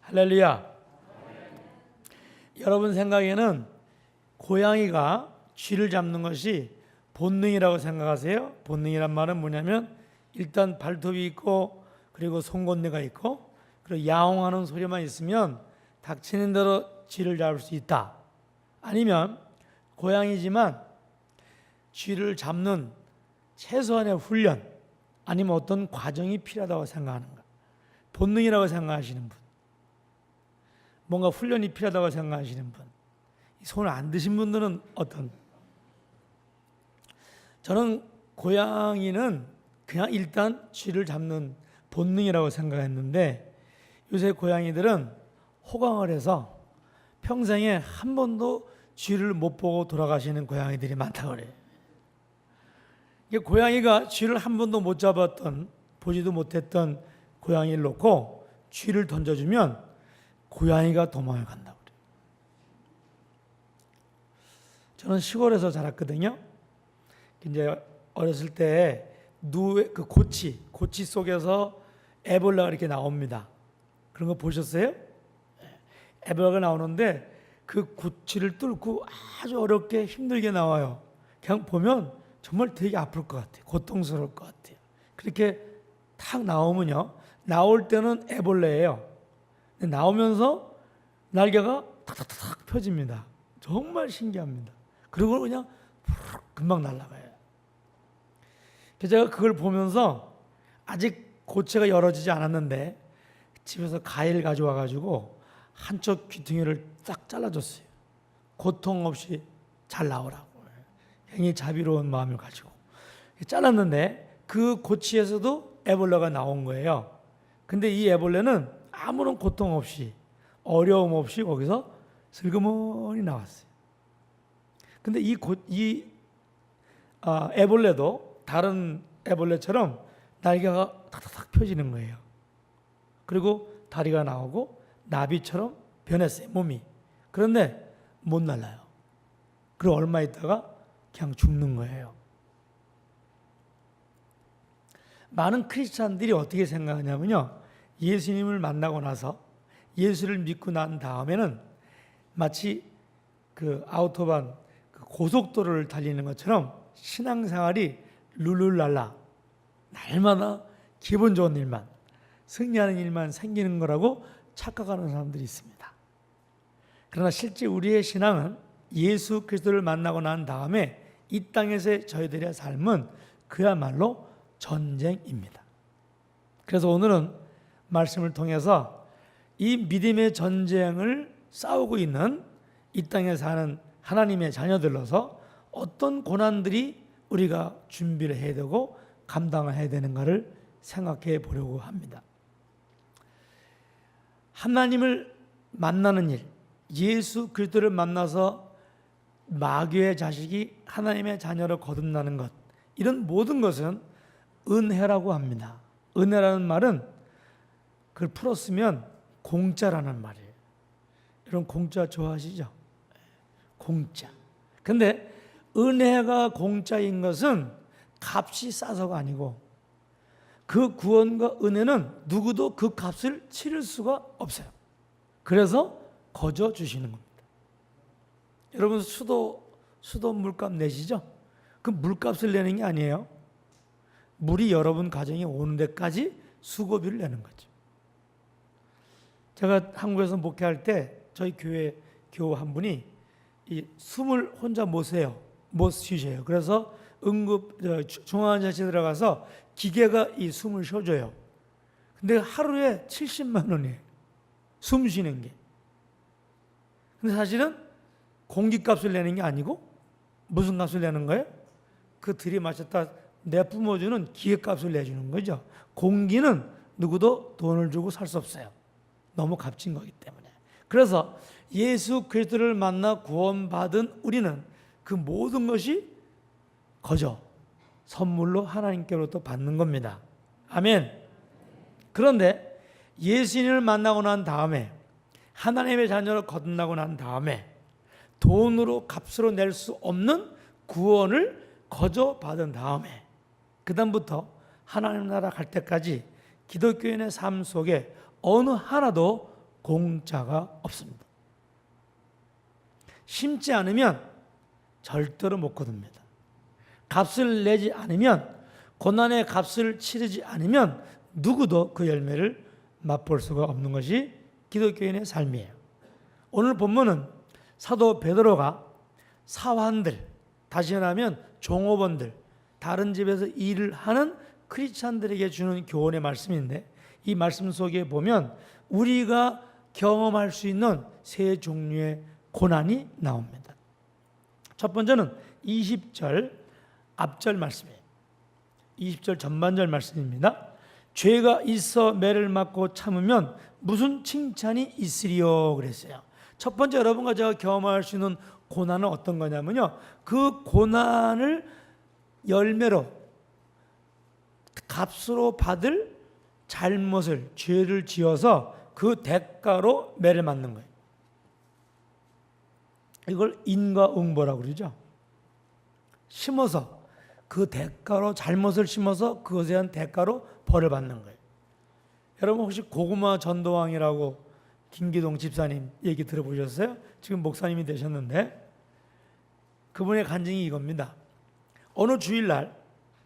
할렐루야. 여러분 생각에는 고양이가 쥐를 잡는 것이 본능이라고 생각하세요? 본능이란 말은 뭐냐면 일단 발톱이 있고 그리고 송곳니가 있고 그리고 야옹하는 소리만 있으면 닥치는 대로 쥐를 잡을 수 있다. 아니면 고양이지만 쥐를 잡는 최소한의 훈련 아니면 어떤 과정이 필요하다고 생각하는가? 본능이라고 생각하시는 분, 뭔가 훈련이 필요하다고 생각하시는 분, 손을 안 드신 분들은 어떤? 저는 고양이는 그냥 일단 쥐를 잡는 본능이라고 생각했는데 요새 고양이들은 호강을 해서 평생에 한 번도 쥐를 못 보고 돌아가시는 고양이들이 많다고 그래요. 이게 고양이가 쥐를 한 번도 못 잡았던, 보지도 못했던 고양이를 놓고 쥐를 던져주면 고양이가 도망을 간다고 그래요. 저는 시골에서 자랐거든요. 이제 어렸을 때 그 고치 속에서 애벌레가 이렇게 나옵니다. 그런 거 보셨어요? 애벌레가 나오는데 그 고치를 뚫고 아주 어렵게 힘들게 나와요. 그냥 보면 정말 되게 아플 것 같아요. 고통스러울 것 같아요. 그렇게 탁 나오면요, 나올 때는 애벌레예요. 근데 나오면서 날개가 탁탁탁 펴집니다. 정말 신기합니다. 그리고 그냥 금방 날아가요. 제가 그걸 보면서 아직 고체가 열어지지 않았는데 집에서 가위를 가져와 가지고 한쪽 귀퉁이를 딱 잘라줬어요. 고통 없이 잘 나오라고. 굉장히 자비로운 마음을 가지고 잘랐는데 그 고치에서도 애벌레가 나온 거예요. 근데 이 애벌레는 아무런 고통 없이 어려움 없이 거기서 슬그머니 나왔어요. 근데 이 애벌레도 다른 애벌레처럼 날개가 탁탁탁 펴지는 거예요. 그리고 다리가 나오고 나비처럼 변했어요, 몸이. 그런데 못 날아요. 그리고 얼마 있다가 그냥 죽는 거예요. 많은 크리스찬들이 어떻게 생각하냐면요, 예수님을 만나고 나서 예수를 믿고 난 다음에는 마치 그 아우토반 그 고속도로를 달리는 것처럼 신앙생활이 룰룰랄라 날마다 기분 좋은 일만, 승리하는 일만 생기는 거라고 착각하는 사람들이 있습니다. 그러나 실제 우리의 신앙은 예수 그리스도를 만나고 난 다음에 이 땅에서의 저희들의 삶은 그야말로 전쟁입니다. 그래서 오늘은 말씀을 통해서 이 믿음의 전쟁을 싸우고 있는 이 땅에 사는 하나님의 자녀들로서 어떤 고난들이 우리가 준비를 해야 되고 감당을 해야 되는가를 생각해 보려고 합니다. 하나님을 만나는 일, 예수 그리스도를 만나서 마귀의 자식이 하나님의 자녀로 거듭나는 것, 이런 모든 것은 은혜라고 합니다. 은혜라는 말은 그걸 풀었으면 공짜라는 말이에요. 여러분 공짜 좋아하시죠? 공짜. 근데 은혜가 공짜인 것은 값이 싸서가 아니고 그 구원과 은혜는 누구도 그 값을 치를 수가 없어요. 그래서 거저 주시는 겁니다. 여러분 수도 물값 내시죠? 그 물값을 내는 게 아니에요. 물이 여러분 가정에 오는 데까지 수고비를 내는 거죠. 제가 한국에서 목회할 때 저희 교회 교우 한 분이 이 숨을 혼자 못 쉬셔요. 그래서 중환자실에 들어가서 기계가 이 숨을 쉬어줘요. 근데 하루에 70만 원이에요. 숨 쉬는 게. 근데 사실은 공기값을 내는 게 아니고 무슨 값을 내는 거예요? 그 들이마셨다 내뿜어주는 기계값을 내주는 거죠. 공기는 누구도 돈을 주고 살 수 없어요. 너무 값진 거기 때문에. 그래서 예수 그리스도를 만나 구원받은 우리는 그 모든 것이 거저 선물로 하나님께로부터 받는 겁니다. 아멘. 그런데 예수님을 만나고 난 다음에 하나님의 자녀로 거듭나고 난 다음에 돈으로 값으로 낼 수 없는 구원을 거저 받은 다음에 그 다음부터 하나님 나라 갈 때까지 기독교인의 삶 속에 어느 하나도 공짜가 없습니다. 심지 않으면 절대로 못 거둡니다. 값을 내지 않으면, 고난의 값을 치르지 않으면 누구도 그 열매를 맛볼 수가 없는 것이 기독교인의 삶이에요. 오늘 본문은 사도 베드로가 사환들, 다시 말하면 종업원들, 다른 집에서 일을 하는 크리스찬들에게 주는 교훈의 말씀인데, 이 말씀 속에 보면 우리가 경험할 수 있는 세 종류의 고난이 나옵니다. 첫 번째는 20절 앞절 말씀이에요. 20절 전반절 말씀입니다. 죄가 있어 매를 맞고 참으면 무슨 칭찬이 있으리요 그랬어요. 첫 번째 여러분과 제가 경험할 수 있는 고난은 어떤 거냐면요, 그 고난을 열매로 값으로 받을 잘못을, 죄를 지어서 그 대가로 매를 맞는 거예요. 이걸 인과응보라고 그러죠. 심어서 그 대가로, 잘못을 심어서 그것에 대한 대가로 벌을 받는 거예요. 여러분 혹시 고구마 전도왕이라고 김기동 집사님 얘기 들어보셨어요? 지금 목사님이 되셨는데 그분의 간증이 이겁니다. 어느 주일날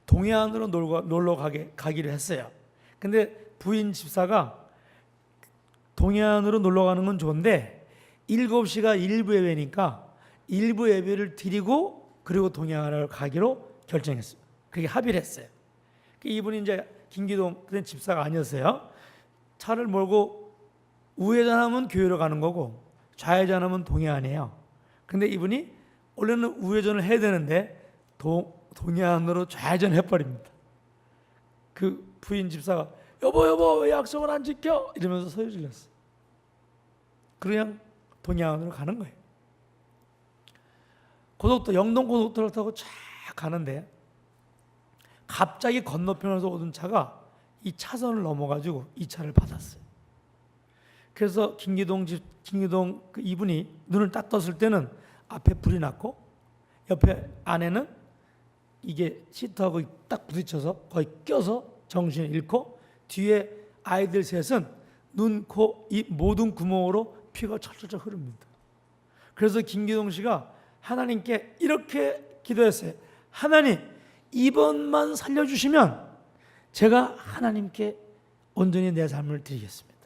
동해안으로 놀러 가기로 했어요. 근데 부인 집사가 동해안으로 놀러 가는 건 좋은데 7시가 일부 예배니까 일부 예배를 드리고 그리고 동해안을 가기로 결정했습니다. 그게 합의를 했어요. 이분이 이제 김기동 그때 집사가 아니었어요. 차를 몰고 우회전하면 교회로 가는 거고 좌회전하면 동해안이에요. 근데 이분이 원래는 우회전을 해야 되는데 동해안으로 좌회전 해버립니다. 그 부인 집사가 여보 왜 약속을 안 지켜? 이러면서 소리 질렀어요. 그냥 동해안으로 가는 거예요. 고속도로, 영동 고속도로를 타고 쫙 가는데 갑자기 건너편에서 오던 차가 이 차선을 넘어가지고 이 차를 받았어요. 그래서 김기동 그 이분이 눈을 딱 떴을 때는 앞에 불이 났고 옆에 안에는 이게 시트하고 딱 부딪혀서 거의 껴서 정신을 잃고 뒤에 아이들 셋은 눈, 코, 입 모든 구멍으로 피가 철철철 흐릅니다. 그래서 김기동 씨가 하나님께 이렇게 기도했어요. 하나님, 이번만 살려주시면 제가 하나님께 온전히 내 삶을 드리겠습니다.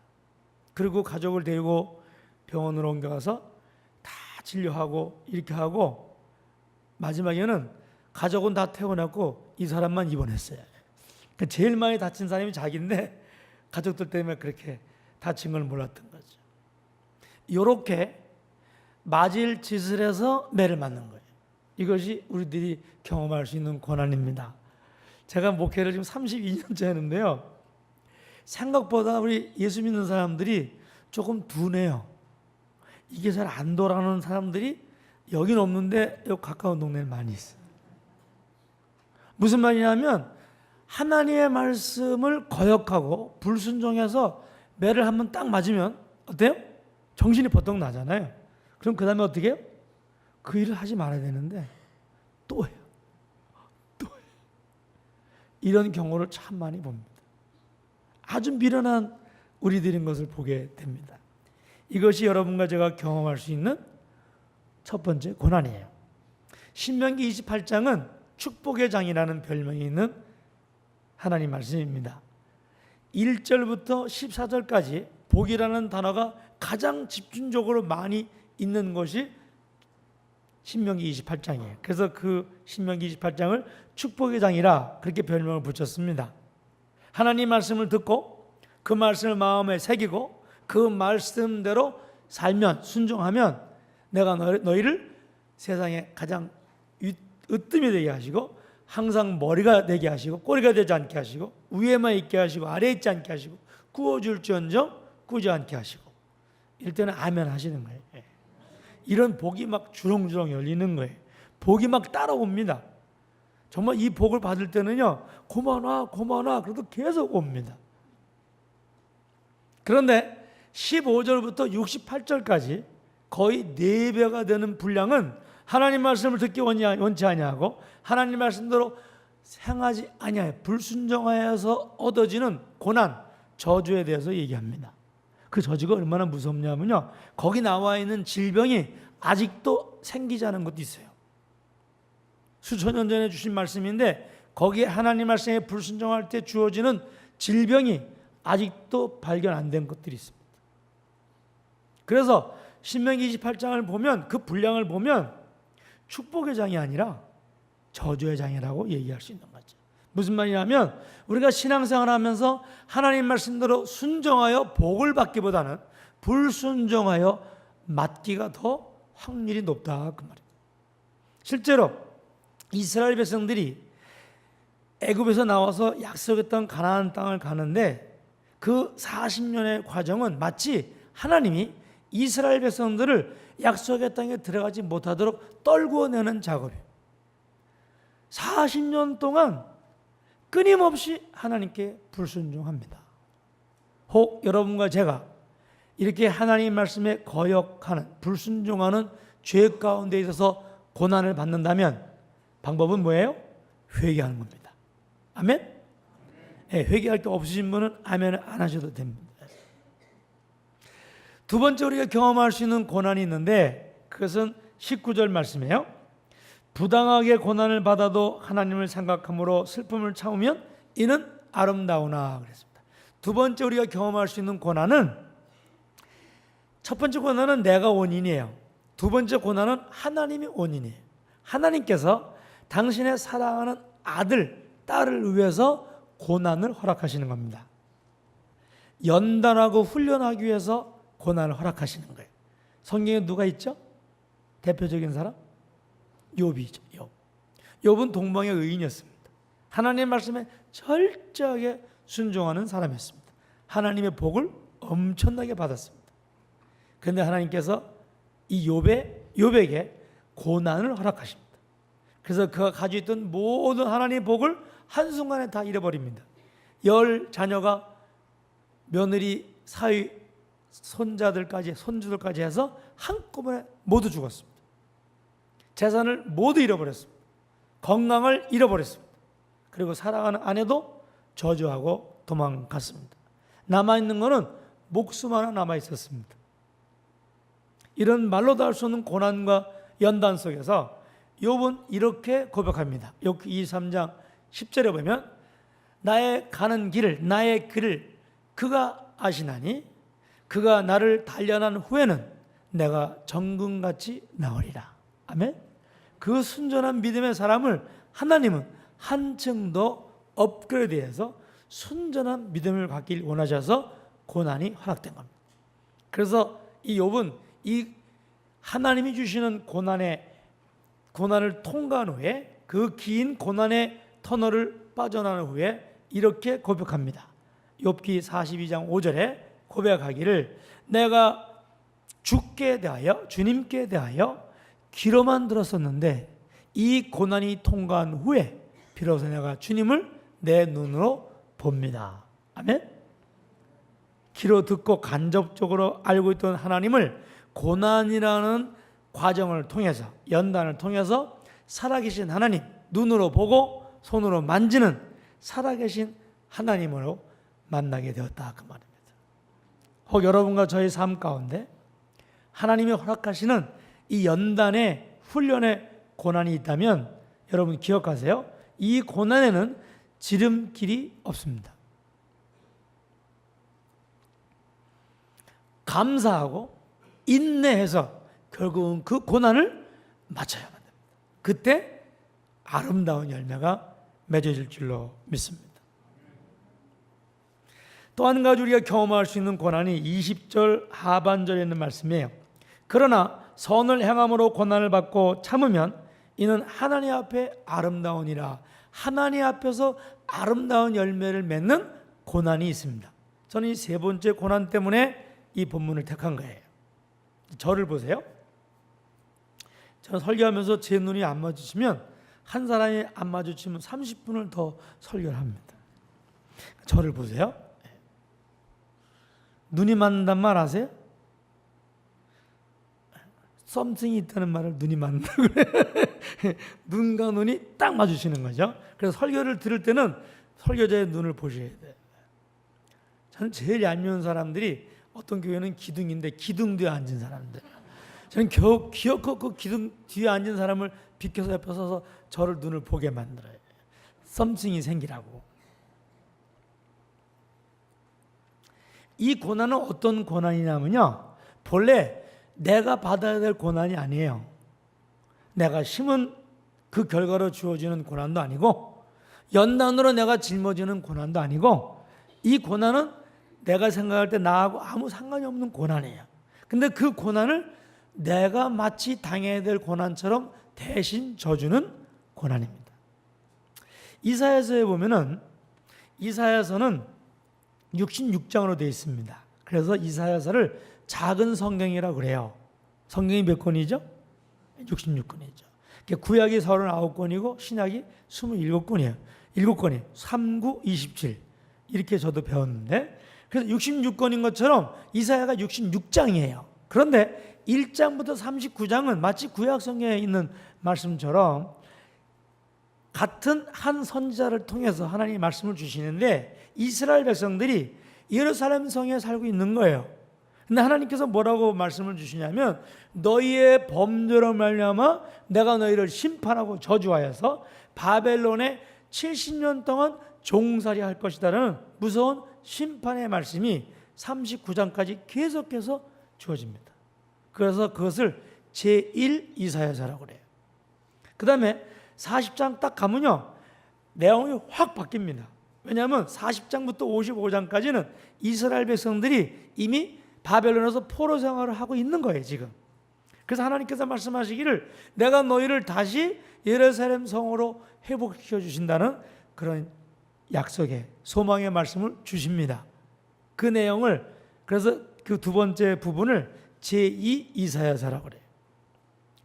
그리고 가족을 데리고 병원으로 옮겨가서 다 진료하고 이렇게 하고 마지막에는 가족은 다 퇴원했고 이 사람만 입원했어요. 그러니까 제일 많이 다친 사람이 자기인데 가족들 때문에 그렇게 다친 걸 몰랐던 거죠. 이렇게 맞을 짓을 해서 매를 맞는 거예요. 이것이 우리들이 경험할 수 있는 고난입니다. 제가 목회를 지금 32년째 하는데요, 생각보다 우리 예수 믿는 사람들이 조금 둔해요. 이게 잘 안 돌아가는 사람들이 여긴 없는데 여기 가까운 동네에 많이 있어요. 무슨 말이냐면 하나님의 말씀을 거역하고 불순종해서 매를 한번 딱 맞으면 어때요? 정신이 버떡 나잖아요. 그럼 그 다음에 어떻게 해요? 그 일을 하지 말아야 되는데 또 해요. 이런 경우를 참 많이 봅니다. 아주 미련한 우리들인 것을 보게 됩니다. 이것이 여러분과 제가 경험할 수 있는 첫 번째 고난이에요. 신명기 28장은 축복의 장이라는 별명이 있는 하나님 말씀입니다. 1절부터 14절까지 복이라는 단어가 가장 집중적으로 많이 있는 것이 신명기 28장이에요. 그래서 그 신명기 28장을 축복의 장이라 그렇게 별명을 붙였습니다. 하나님 말씀을 듣고 그 말씀을 마음에 새기고 그 말씀대로 살면, 순종하면 내가 너희를 세상에 가장 으뜸이 되게 하시고 항상 머리가 되게 하시고 꼬리가 되지 않게 하시고 위에만 있게 하시고 아래에 있지 않게 하시고 구워줄지언정 꾸지 않게 하시고 이럴 때는 아멘 하시는 거예요. 이런 복이 막 주렁주렁 열리는 거예요. 복이 막 따라옵니다. 정말 이 복을 받을 때는요, 고마워 그래도 계속 옵니다. 그런데 15절부터 68절까지 거의 4배가 되는 분량은 하나님 말씀을 듣기 원치 아니하고 하나님 말씀대로 행하지 아니하여 불순종하여서 얻어지는 고난, 저주에 대해서 얘기합니다. 그 저주가 얼마나 무섭냐면요, 거기 나와 있는 질병이 아직도 생기지 않은 것도 있어요. 수천 년 전에 주신 말씀인데 거기에 하나님 말씀에 불순종할 때 주어지는 질병이 아직도 발견 안 된 것들이 있습니다. 그래서 신명기 28장을 보면 그 분량을 보면 축복의 장이 아니라 저주의 장이라고 얘기할 수 있는 거죠. 무슨 말이냐면 우리가 신앙생활 하면서 하나님 말씀대로 순종하여 복을 받기보다는 불순종하여 맞기가 더 확률이 높다 그 말이에요. 실제로 이스라엘 백성들이 애굽에서 나와서 약속했던 가나안 땅을 가는데 그 40년의 과정은 마치 하나님이 이스라엘 백성들을 약속의 땅에 들어가지 못하도록 떨구어내는 작업이에요. 40년 동안 끊임없이 하나님께 불순종합니다. 혹 여러분과 제가 이렇게 하나님 말씀에 거역하는 불순종하는 죄 가운데 있어서 고난을 받는다면 방법은 뭐예요? 회개하는 겁니다. 아멘? 네, 회개할 게 없으신 분은 아멘을 안 하셔도 됩니다. 두 번째 우리가 경험할 수 있는 고난이 있는데 그것은 19절 말씀이에요. 부당하게 고난을 받아도 하나님을 생각함으로 슬픔을 참으면 이는 아름다우나 그랬습니다. 두 번째 우리가 경험할 수 있는 고난은, 첫 번째 고난은 내가 원인이에요. 두 번째 고난은 하나님이 원인이에요. 하나님께서 당신의 사랑하는 아들, 딸을 위해서 고난을 허락하시는 겁니다. 연단하고 훈련하기 위해서 고난을 허락하시는 거예요. 성경에 누가 있죠? 대표적인 사람? 욥이죠. 욥은 동방의 의인이었습니다. 하나님의 말씀에 철저하게 순종하는 사람이었습니다. 하나님의 복을 엄청나게 받았습니다. 그런데 하나님께서 이 욥에게 고난을 허락하십니다. 그래서 그가 가지고 있던 모든 하나님의 복을 한순간에 다 잃어버립니다. 10 자녀가 며느리, 사위, 손주들까지 해서 한꺼번에 모두 죽었습니다. 재산을 모두 잃어버렸습니다. 건강을 잃어버렸습니다. 그리고 사랑하는 아내도 저주하고 도망갔습니다. 남아있는 것은 목숨 하나 남아있었습니다. 이런 말로도 할 수 없는 고난과 연단 속에서 욥은 이렇게 고백합니다. 욥기 23장 10절에 보면 나의 가는 길을, 나의 길을 그가 아시나니 그가 나를 단련한 후에는 내가 정금같이 나으리라. 아멘. 그 순전한 믿음의 사람을 하나님은 한층 더 업그레이드해서 순전한 믿음을 갖길 원하셔서 고난이 허락된 겁니다. 그래서 이 욥은 이 하나님이 주시는 고난을 통과한 후에 그 긴 고난의 터널을 빠져나온 후에 이렇게 고백합니다. 욥기 42장 5절에 고백하기를 내가 주님께 대하여 귀로만 들었었는데 이 고난이 통과한 후에 비로소 내가 주님을 내 눈으로 봅니다. 아멘. 귀로 듣고 간접적으로 알고 있던 하나님을 고난이라는 과정을 통해서, 연단을 통해서 살아계신 하나님, 눈으로 보고 손으로 만지는 살아계신 하나님으로 만나게 되었다 그 말입니다. 혹 여러분과 저의 삶 가운데 하나님이 허락하시는 이 연단의 훈련의 고난이 있다면 여러분 기억하세요. 이 고난에는 지름길이 없습니다. 감사하고 인내해서 결국은 그 고난을 맞춰야만 됩니다. 그때 아름다운 열매가 맺어질 줄로 믿습니다. 또 한 가지 우리가 경험할 수 있는 고난이 20절 하반절에 있는 말씀이에요. 그러나 선을 행함으로 고난을 받고 참으면 이는 하나님 앞에 아름다우니라. 하나님 앞에서 아름다운 열매를 맺는 고난이 있습니다. 저는 이 세 번째 고난 때문에 이 본문을 택한 거예요. 저를 보세요. 저는 설교하면서 제 눈이 안 마주치면, 한 사람이 안 마주치면 30분을 더 설교를 합니다. 저를 보세요. 눈이 맞는단 말 아세요? 썸씽이 있다는 말을 눈이 맞는다고 그래. 눈과 눈이 딱 마주치는 거죠. 그래서 설교를 들을 때는 설교자의 눈을 보셔야 돼요. 저는 제일 얄미운 사람들이 어떤 교회는 기둥인데 기둥 뒤에 앉은 사람들. 저는 기어코 그 기둥 뒤에 앉은 사람을 비켜서 옆에 서서 저를 눈을 보게 만들어요. 썸씽이 생기라고. 이 고난은 어떤 고난이냐면요, 본래 내가 받아야 될 고난이 아니에요. 내가 심은 그 결과로 주어지는 고난도 아니고, 연단으로 내가 짊어지는 고난도 아니고, 이 고난은 내가 생각할 때 나하고 아무 상관이 없는 고난이에요. 근데 그 고난을 내가 마치 당해야 될 고난처럼 대신 져주는 고난입니다. 이사야서에 보면은, 이사야서는 66장으로 되어 있습니다. 그래서 이사야서를 작은 성경이라고 그래요. 성경이 몇 권이죠? 66권이죠. 구약이 39권이고 신약이 27권이에요. 7권이에요. 3, 9, 27 이렇게 저도 배웠는데, 그래서 66권인 것처럼 이사야가 66장이에요. 그런데 1장부터 39장은 마치 구약 성경에 있는 말씀처럼 같은 한 선지자를 통해서 하나님이 말씀을 주시는데, 이스라엘 백성들이 예루살렘 성에 살고 있는 거예요. 근데 하나님께서 뭐라고 말씀을 주시냐면, 너희의 범죄로 말미암아 내가 너희를 심판하고 저주하여서 바벨론에 70년 동안 종살이 할 것이다라는 무서운 심판의 말씀이 39장까지 계속해서 주어집니다. 그래서 그것을 제1 이사야서라고 그래요. 그 다음에 40장 딱 가면요, 내용이 확 바뀝니다. 왜냐하면 40장부터 55장까지는 이스라엘 백성들이 이미 바벨론에서 포로 생활을 하고 있는 거예요, 지금. 그래서 하나님께서 말씀하시기를 내가 너희를 다시 예루살렘 성으로 회복시켜 주신다는 그런 약속의 소망의 말씀을 주십니다. 그 내용을, 그래서 그 두 번째 부분을 제2 이사야서라고 그래요.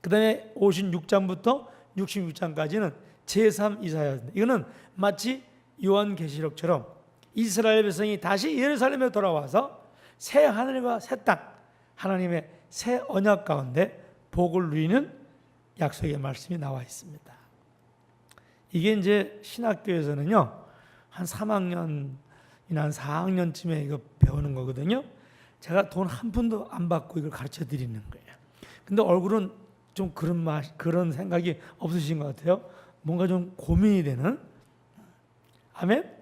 그 다음에 56장부터 66장까지는 제3 이사야서. 이거는 마치 요한계시록처럼 이스라엘 백성이 다시 예루살렘에 돌아와서 새 하늘과 새 땅, 하나님의 새 언약 가운데 복을 누리는 약속의 말씀이 나와 있습니다. 이게 이제 신학교에서는요, 한 3학년이나 한 4학년쯤에 이거 배우는 거거든요. 제가 돈 한 푼도 안 받고 이걸 가르쳐 드리는 거예요. 근데 얼굴은 좀 그런 생각이 없으신 것 같아요. 뭔가 좀 고민이 되는. 아멘?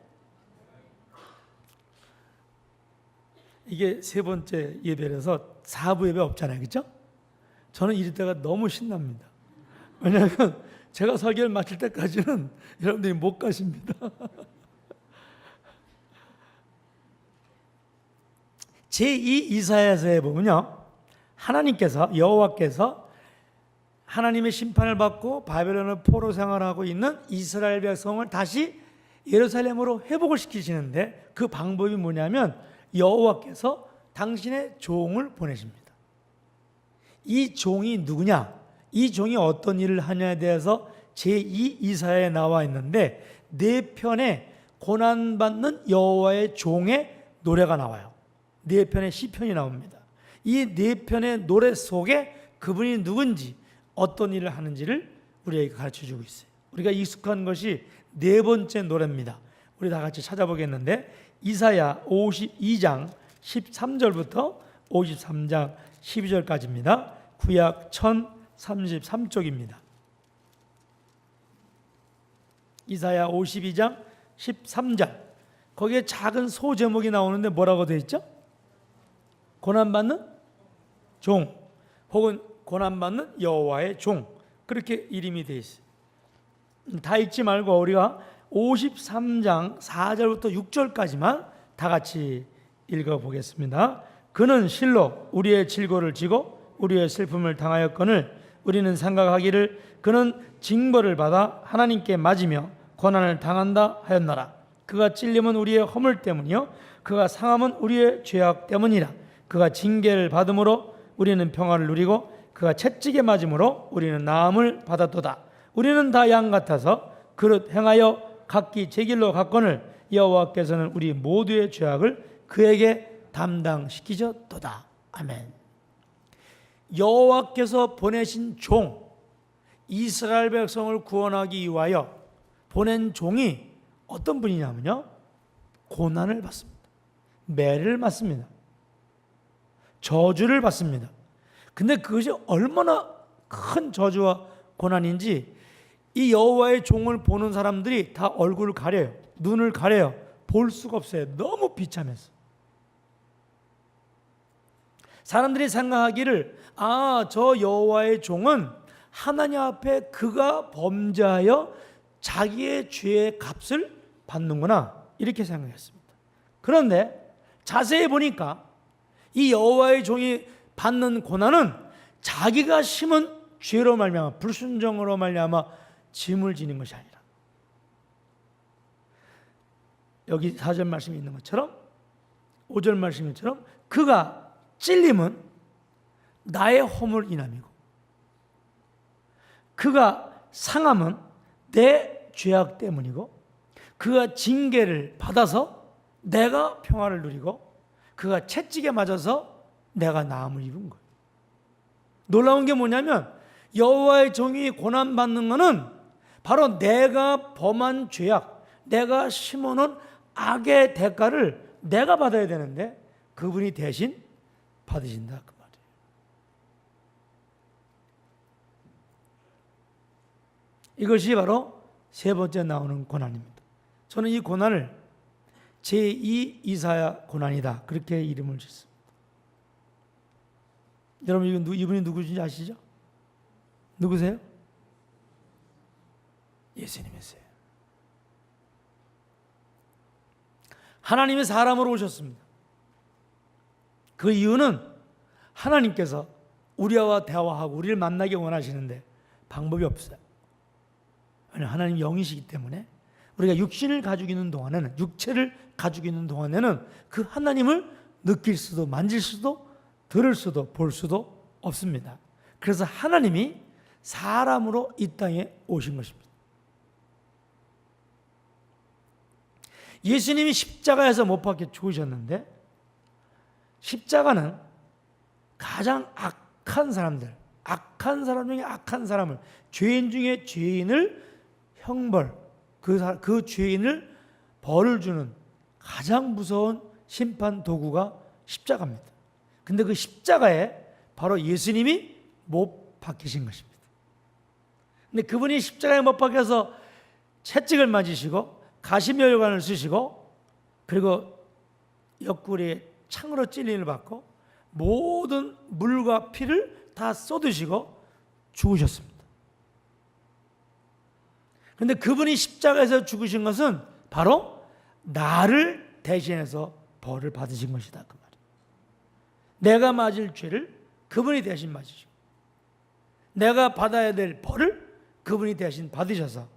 이게 세 번째 예배라서 4부 예배 없잖아요. 그렇죠? 저는 이럴 때가 너무 신납니다. 왜냐하면 제가 설교를 마칠 때까지는 여러분들이 못 가십니다. 제2 이사야서에 보면요, 하나님께서, 여호와께서 하나님의 심판을 받고 바벨론을 포로 생활하고 있는 이스라엘 백성을 다시 예루살렘으로 회복을 시키시는데, 그 방법이 뭐냐면 여호와께서 당신의 종을 보내십니다. 이 종이 누구냐? 이 종이 어떤 일을 하냐에 대해서 제2 이사야에 나와 있는데, 네 편의 고난받는 여호와의 종의 노래가 나와요. 네 편의 시편이 나옵니다. 이 네 편의 노래 속에 그분이 누군지, 어떤 일을 하는지를 우리에게 가르쳐주고 있어요. 우리가 익숙한 것이 네 번째 노래입니다. 우리 다 같이 찾아보겠는데, 이사야 52장 13절부터 53장 12절까지입니다. 구약 1033쪽입니다. 이사야 52장 13절. 거기에 작은 소제목이 나오는데 뭐라고 되어 있죠? 고난받는 종, 혹은 고난받는 여호와의 종, 그렇게 이름이 되어 있어요. 다 읽지 말고 우리가 53장 4절부터 6절까지만 다 같이 읽어보겠습니다. 그는 실로 우리의 질고를 지고 우리의 슬픔을 당하였거늘 우리는 생각하기를 그는 징벌을 받아 하나님께 맞으며 고난을 당한다 하였노라. 그가 찔림은 우리의 허물 때문이요 그가 상함은 우리의 죄악 때문이라. 그가 징계를 받음으로 우리는 평화를 누리고 그가 채찍에 맞음으로 우리는 나음을 받았도다. 우리는 다 양 같아서 그릇 행하여 각기 제 길로 갔거늘 여호와께서는 우리 모두의 죄악을 그에게 담당시키셨도다. 아멘. 여호와께서 보내신 종, 이스라엘 백성을 구원하기 위하여 보낸 종이 어떤 분이냐면요, 고난을 받습니다. 매를 맞습니다. 저주를 받습니다. 근데 그것이 얼마나 큰 저주와 고난인지 이 여호와의 종을 보는 사람들이 다 얼굴을 가려요. 눈을 가려요. 볼 수가 없어요. 너무 비참해서. 사람들이 생각하기를 저 여호와의 종은 하나님 앞에 그가 범죄하여 자기의 죄의 값을 받는구나 이렇게 생각했습니다. 그런데 자세히 보니까 이 여호와의 종이 받는 고난은 자기가 심은 죄로 말미암아 불순종으로 말미암아 짐을 지는 것이 아니라 여기 4절 말씀이 있는 것처럼 5절 말씀처럼 그가 찔림은 나의 허물 인함이고 그가 상함은 내 죄악 때문이고 그가 징계를 받아서 내가 평화를 누리고 그가 채찍에 맞아서 내가 나음을 입은 거예요. 놀라운 게 뭐냐면 여호와의 종이 고난받는 것은 바로 내가 범한 죄악, 내가 심어놓은 악의 대가를 내가 받아야 되는데 그분이 대신 받으신다 그 말이에요. 이것이 바로 세 번째 나오는 고난입니다. 저는 이 고난을 제2 이사야 고난이다 그렇게 이름을 짓습니다. 여러분 이분이 누구신지 아시죠? 누구세요? 예수님이세요. 하나님이 사람으로 오셨습니다. 그 이유는 하나님께서 우리와 대화하고 우리를 만나기 원하시는데 방법이 없어요. 하나님 영이시기 때문에 우리가 육신을 가지고 있는 동안에는 육체를 가지고 있는 동안에는 그 하나님을 느낄 수도 만질 수도 들을 수도 볼 수도 없습니다. 그래서 하나님이 사람으로 이 땅에 오신 것입니다. 예수님이 십자가에서 못 박혀 죽으셨는데 십자가는 가장 악한 사람들, 악한 사람 중에 악한 사람을, 죄인 중에 죄인을 형벌, 그 죄인을 벌을 주는 가장 무서운 심판 도구가 십자가입니다. 근데 그 십자가에 바로 예수님이 못 박히신 것입니다. 근데 그분이 십자가에 못 박혀서 채찍을 맞으시고 가시면류관을 쓰시고 그리고 옆구리에 창으로 찔림을 받고 모든 물과 피를 다 쏟으시고 죽으셨습니다. 그런데 그분이 십자가에서 죽으신 것은 바로 나를 대신해서 벌을 받으신 것이다 그 말이에요. 내가 맞을 죄를 그분이 대신 맞으시고 내가 받아야 될 벌을 그분이 대신 받으셔서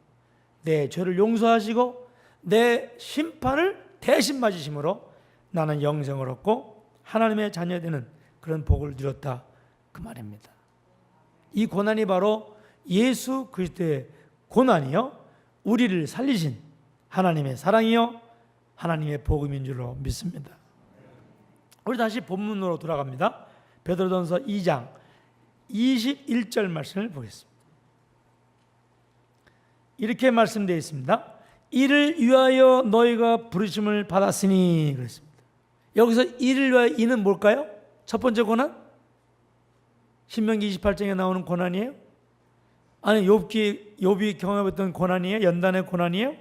내 죄를 용서하시고 내 심판을 대신 맞으심으로 나는 영생을 얻고 하나님의 자녀되는 그런 복을 누렸다 그 말입니다. 이 고난이 바로 예수 그리스도의 고난이요 우리를 살리신 하나님의 사랑이요 하나님의 복음인 줄로 믿습니다. 우리 다시 본문으로 돌아갑니다. 베드로전서 2장 21절 말씀을 보겠습니다. 이렇게 말씀되어 있습니다. 이를 위하여 너희가 부르심을 받았으니 그랬습니다. 여기서 이를 위하여 이는 뭘까요? 첫 번째 고난? 신명기 28장에 나오는 고난이에요? 아니 욥이 경험했던 고난이에요? 연단의 고난이에요?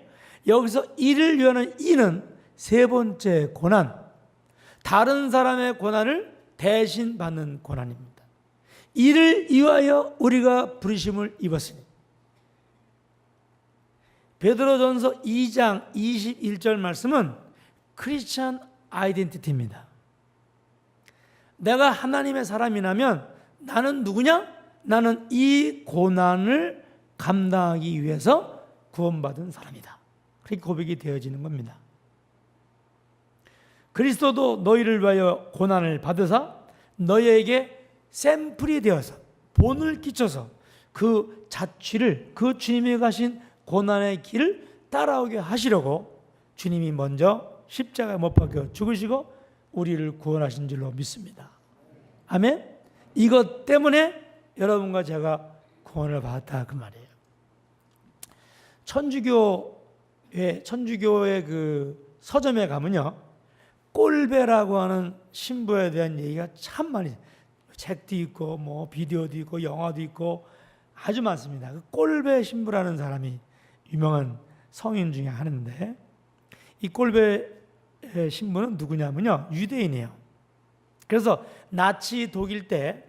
여기서 이를 위하는 이는 세 번째 고난, 다른 사람의 고난을 대신 받는 고난입니다. 이를 위하여 우리가 부르심을 입었으니 베드로전서 2장 21절 말씀은 크리스찬 아이덴티티입니다. 내가 하나님의 사람이라면 나는 누구냐? 나는 이 고난을 감당하기 위해서 구원받은 사람이다. 그렇게 고백이 되어지는 겁니다. 그리스도도 너희를 위하여 고난을 받으사 너희에게 샘플이 되어서 본을 끼쳐서 그 자취를 그 주님이 가신 고난의 길을 따라오게 하시려고 주님이 먼저 십자가에 못 박혀 죽으시고 우리를 구원하신 줄로 믿습니다. 아멘. 이것 때문에 여러분과 제가 구원을 받았다 그 말이에요. 천주교의 그 서점에 가면요 꼴배라고 하는 신부에 대한 얘기가 참 많이, 책도 있고 뭐 비디오도 있고 영화도 있고 아주 많습니다. 그 꼴배 신부라는 사람이 유명한 성인 중에 하나인데, 이 꼴배 신부는 누구냐면요, 유대인이에요. 그래서 나치 독일 때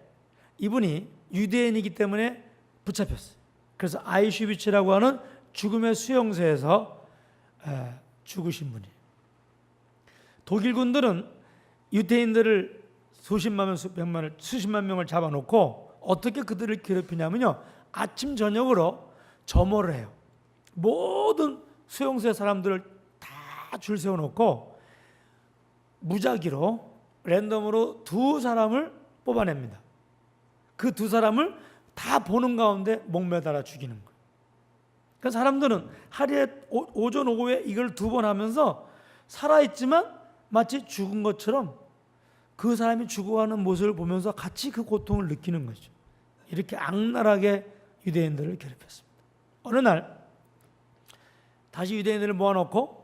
이분이 유대인이기 때문에 붙잡혔어요. 그래서 아이슈비츠라고 하는 죽음의 수용소에서 죽으신 분이에요. 독일 군들은 유대인들을 수십만 명을 잡아놓고 어떻게 그들을 괴롭히냐면요, 아침 저녁으로 점호를 해요. 모든 수용소의 사람들을 다 줄 세워놓고 무작위로 랜덤으로 두 사람을 뽑아냅니다. 그 두 사람을 다 보는 가운데 목매달아 죽이는 거예요. 그 사람들은 하루에 오전 오후에 이걸 두 번 하면서 살아있지만 마치 죽은 것처럼 그 사람이 죽어가는 모습을 보면서 같이 그 고통을 느끼는 거죠. 이렇게 악랄하게 유대인들을 괴롭혔습니다. 어느 날 다시 유대인들을 모아놓고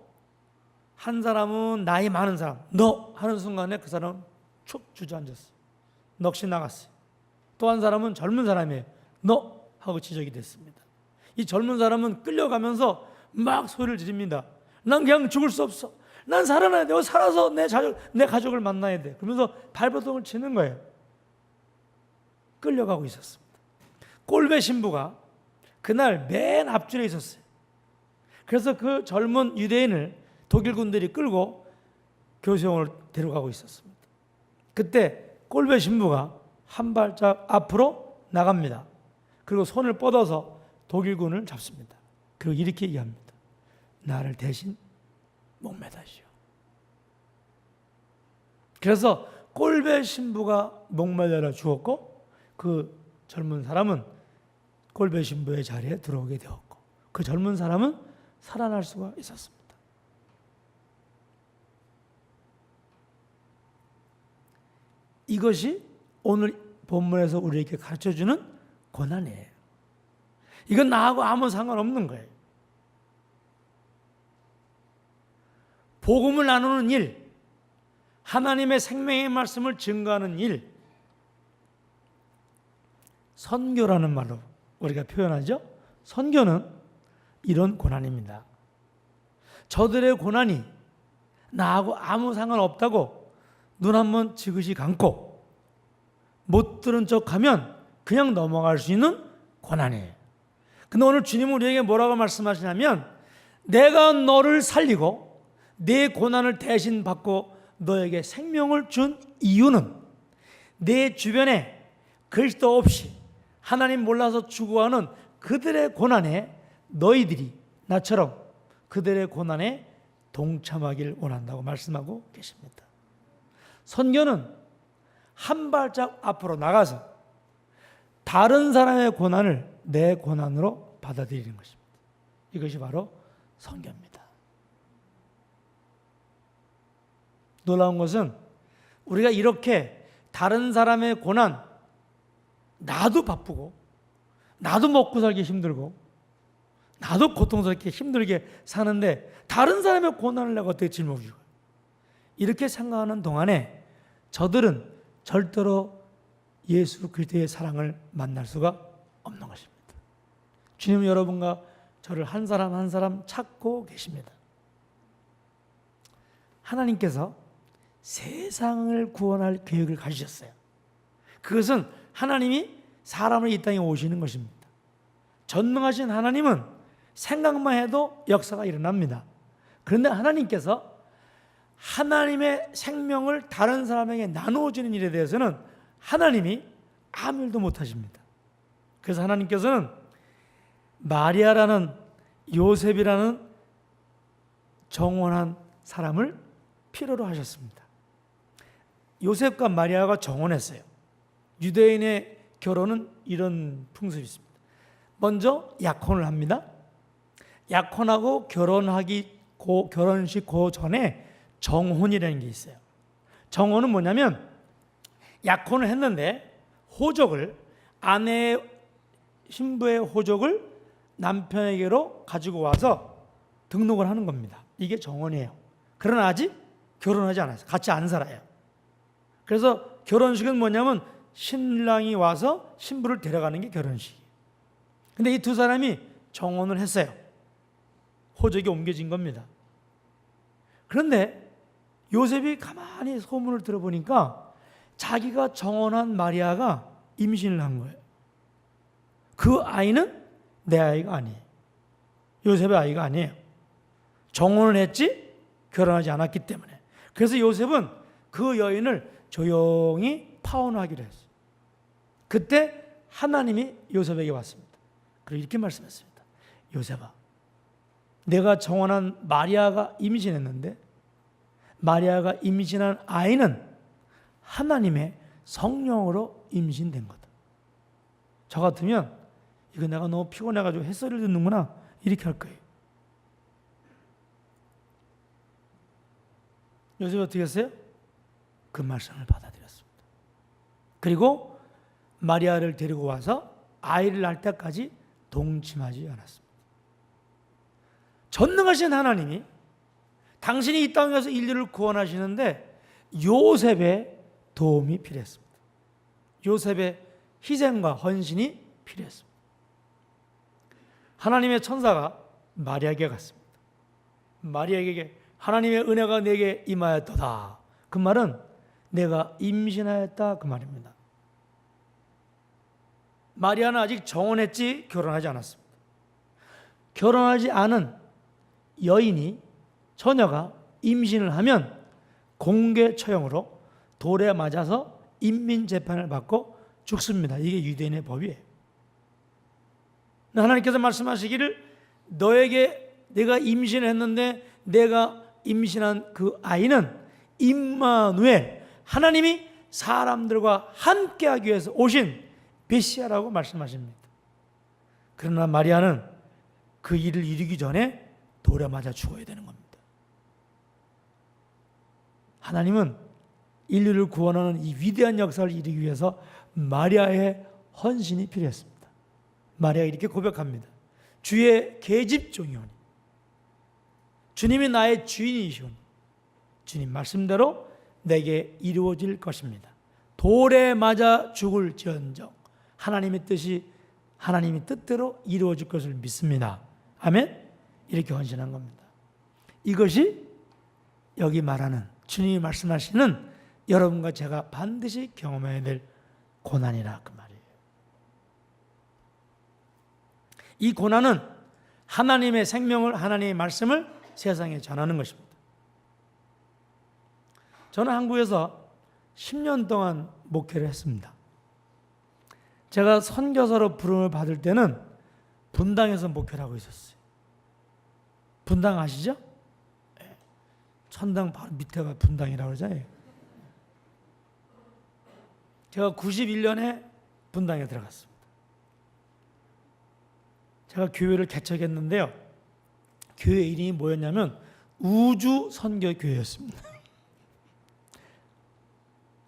한 사람은 나이 많은 사람, 너 하는 순간에 그 사람은 축 주저앉았어요. 넋이 나갔어요. 또 한 사람은 젊은 사람이에요. 너 하고 지적이 됐습니다. 이 젊은 사람은 끌려가면서 막 소리를 지릅니다. 난 그냥 죽을 수 없어. 난 살아나야 돼. 살아서 내 가족을 만나야 돼. 그러면서 발버둥을 치는 거예요. 끌려가고 있었습니다. 꼴배 신부가 그날 맨 앞줄에 있었어요. 그래서 그 젊은 유대인을 독일 군들이 끌고 교수형을 데려가고 있었습니다. 그때 꼴배 신부가 한 발짝 앞으로 나갑니다. 그리고 손을 뻗어서 독일군을 잡습니다. 그리고 이렇게 얘기합니다. 나를 대신 목매다시오. 그래서 꼴배 신부가 목매달아 죽었고, 그 젊은 사람은 꼴배 신부의 자리에 들어오게 되었고, 그 젊은 사람은 살아날 수가 있었습니다. 이것이 오늘 본문에서 우리에게 가르쳐주는 고난이에요. 이건 나하고 아무 상관없는 거예요. 복음을 나누는 일, 하나님의 생명의 말씀을 증거하는 일, 선교라는 말로 우리가 표현하죠. 선교는 이런 고난입니다. 저들의 고난이 나하고 아무 상관없다고 눈 한번 지그시 감고 못 들은 척하면 그냥 넘어갈 수 있는 고난이에요. 근데 오늘 주님은 우리에게 뭐라고 말씀하시냐면, 내가 너를 살리고 내 고난을 대신 받고 너에게 생명을 준 이유는 내 주변에 그리스도 없이 하나님 몰라서 죽어가는 그들의 고난에 너희들이 나처럼 그들의 고난에 동참하길 원한다고 말씀하고 계십니다. 선교는 한 발짝 앞으로 나가서 다른 사람의 고난을 내 고난으로 받아들이는 것입니다. 이것이 바로 선교입니다. 놀라운 것은 우리가 이렇게 다른 사람의 고난, 나도 바쁘고 나도 먹고 살기 힘들고 나도 고통스럽게 힘들게 사는데 다른 사람의 고난을 내가 어떻게 짊어지고, 이렇게 생각하는 동안에 저들은 절대로 예수 그리스도의 사랑을 만날 수가 없는 것입니다. 주님은 여러분과 저를 한 사람 한 사람 찾고 계십니다. 하나님께서 세상을 구원할 계획을 가지셨어요. 그것은 하나님이 사람을 이 땅에 오시는 것입니다. 전능하신 하나님은 생각만 해도 역사가 일어납니다. 그런데 하나님께서 하나님의 생명을 다른 사람에게 나누어주는 일에 대해서는 하나님이 아무 일도 못하십니다. 그래서 하나님께서는 마리아라는, 요셉이라는 정혼한 사람을 필요로 하셨습니다. 요셉과 마리아가 정혼했어요. 유대인의 결혼은 이런 풍습이 있습니다. 먼저 약혼을 합니다. 약혼하고 결혼식 그 전에 정혼이라는 게 있어요. 정혼은 뭐냐면, 약혼을 했는데 호적을, 아내의 신부의 호적을 남편에게로 가지고 와서 등록을 하는 겁니다. 이게 정혼이에요. 그러나 아직 결혼하지 않았어요. 같이 안 살아요. 그래서 결혼식은 뭐냐면 신랑이 와서 신부를 데려가는 게 결혼식이에요. 근데 이 두 사람이 정혼을 했어요. 호적이 옮겨진 겁니다. 그런데 요셉이 가만히 소문을 들어보니까 자기가 정혼한 마리아가 임신을 한 거예요. 그 아이는 내 아이가 아니에요. 요셉의 아이가 아니에요. 정혼을 했지 결혼하지 않았기 때문에. 그래서 요셉은 그 여인을 조용히 파혼하기로 했어요. 그때 하나님이 요셉에게 왔습니다. 그리고 이렇게 말씀했습니다. 요셉아, 내가 정혼한 마리아가 임신했는데 마리아가 임신한 아이는 하나님의 성령으로 임신된 거다. 저 같으면 이거 내가 너무 피곤해가지고 햇소리를 듣는구나 이렇게 할 거예요. 요셉이 어떻게 했어요? 그 말씀을 받아들였습니다. 그리고 마리아를 데리고 와서 아이를 낳을 때까지 동침하지 않았습니다. 전능하신 하나님이 당신이 이 땅에서 인류를 구원하시는데 요셉의 도움이 필요했습니다. 요셉의 희생과 헌신이 필요했습니다. 하나님의 천사가 마리아에게 갔습니다. 마리아에게 하나님의 은혜가 내게 임하였도다. 그 말은 내가 임신하였다 그 말입니다. 마리아는 아직 정혼했지 결혼하지 않았습니다. 결혼하지 않은 여인이 처녀가 임신을 하면 공개 처형으로 돌에 맞아서 인민재판을 받고 죽습니다. 이게 유대인의 법이에요. 하나님께서 말씀하시기를 너에게 내가 임신했는데 내가 임신한 그 아이는 임마누엘 하나님이 사람들과 함께하기 위해서 오신 메시아라고 말씀하십니다. 그러나 마리아는 그 일을 이루기 전에 돌에 맞아 죽어야 되는 겁니다. 하나님은 인류를 구원하는 이 위대한 역사를 이루기 위해서 마리아의 헌신이 필요했습니다. 마리아가 이렇게 고백합니다. 주의 계집종이오니 주님이 나의 주인이시오니 주님 말씀대로 내게 이루어질 것입니다. 돌에 맞아 죽을지언정 하나님의 뜻이 하나님의 뜻대로 이루어질 것을 믿습니다. 아멘? 이렇게 헌신한 겁니다. 이것이 여기 말하는 주님이 말씀하시는 여러분과 제가 반드시 경험해야 될 고난이라 그 말이에요. 이 고난은 하나님의 생명을 하나님의 말씀을 세상에 전하는 것입니다. 저는 한국에서 10년 동안 목회를 했습니다. 제가 선교사로 부름을 받을 때는 분당에서 목회를 하고 있었어요. 분당 아시죠? 천당 바로 밑에가 분당이라고 그러잖아요. 제가 91년에 분당에 들어갔습니다. 제가 교회를 개척했는데요. 교회 이름이 뭐였냐면 우주선교교회였습니다.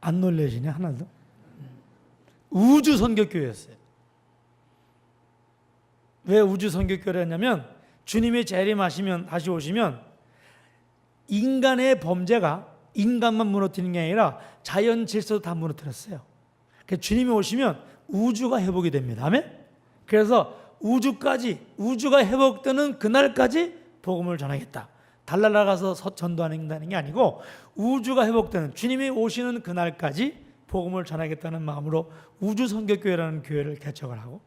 안 놀라시네 하나도? 우주선교교회였어요. 왜 우주선교교회를 했냐면 주님이 재림하시면 다시 오시면 인간의 범죄가 인간만 무너뜨리는 게 아니라 자연 질서도 다 무너뜨렸어요. 그래서 주님이 오시면 우주가 회복이 됩니다. 아멘? 그래서 우주가 회복되는 그날까지 복음을 전하겠다. 달나라 가서 전도하는 게 아니고 우주가 회복되는 주님이 오시는 그날까지 복음을 전하겠다는 마음으로 우주선교교회라는 교회를 개척을 하고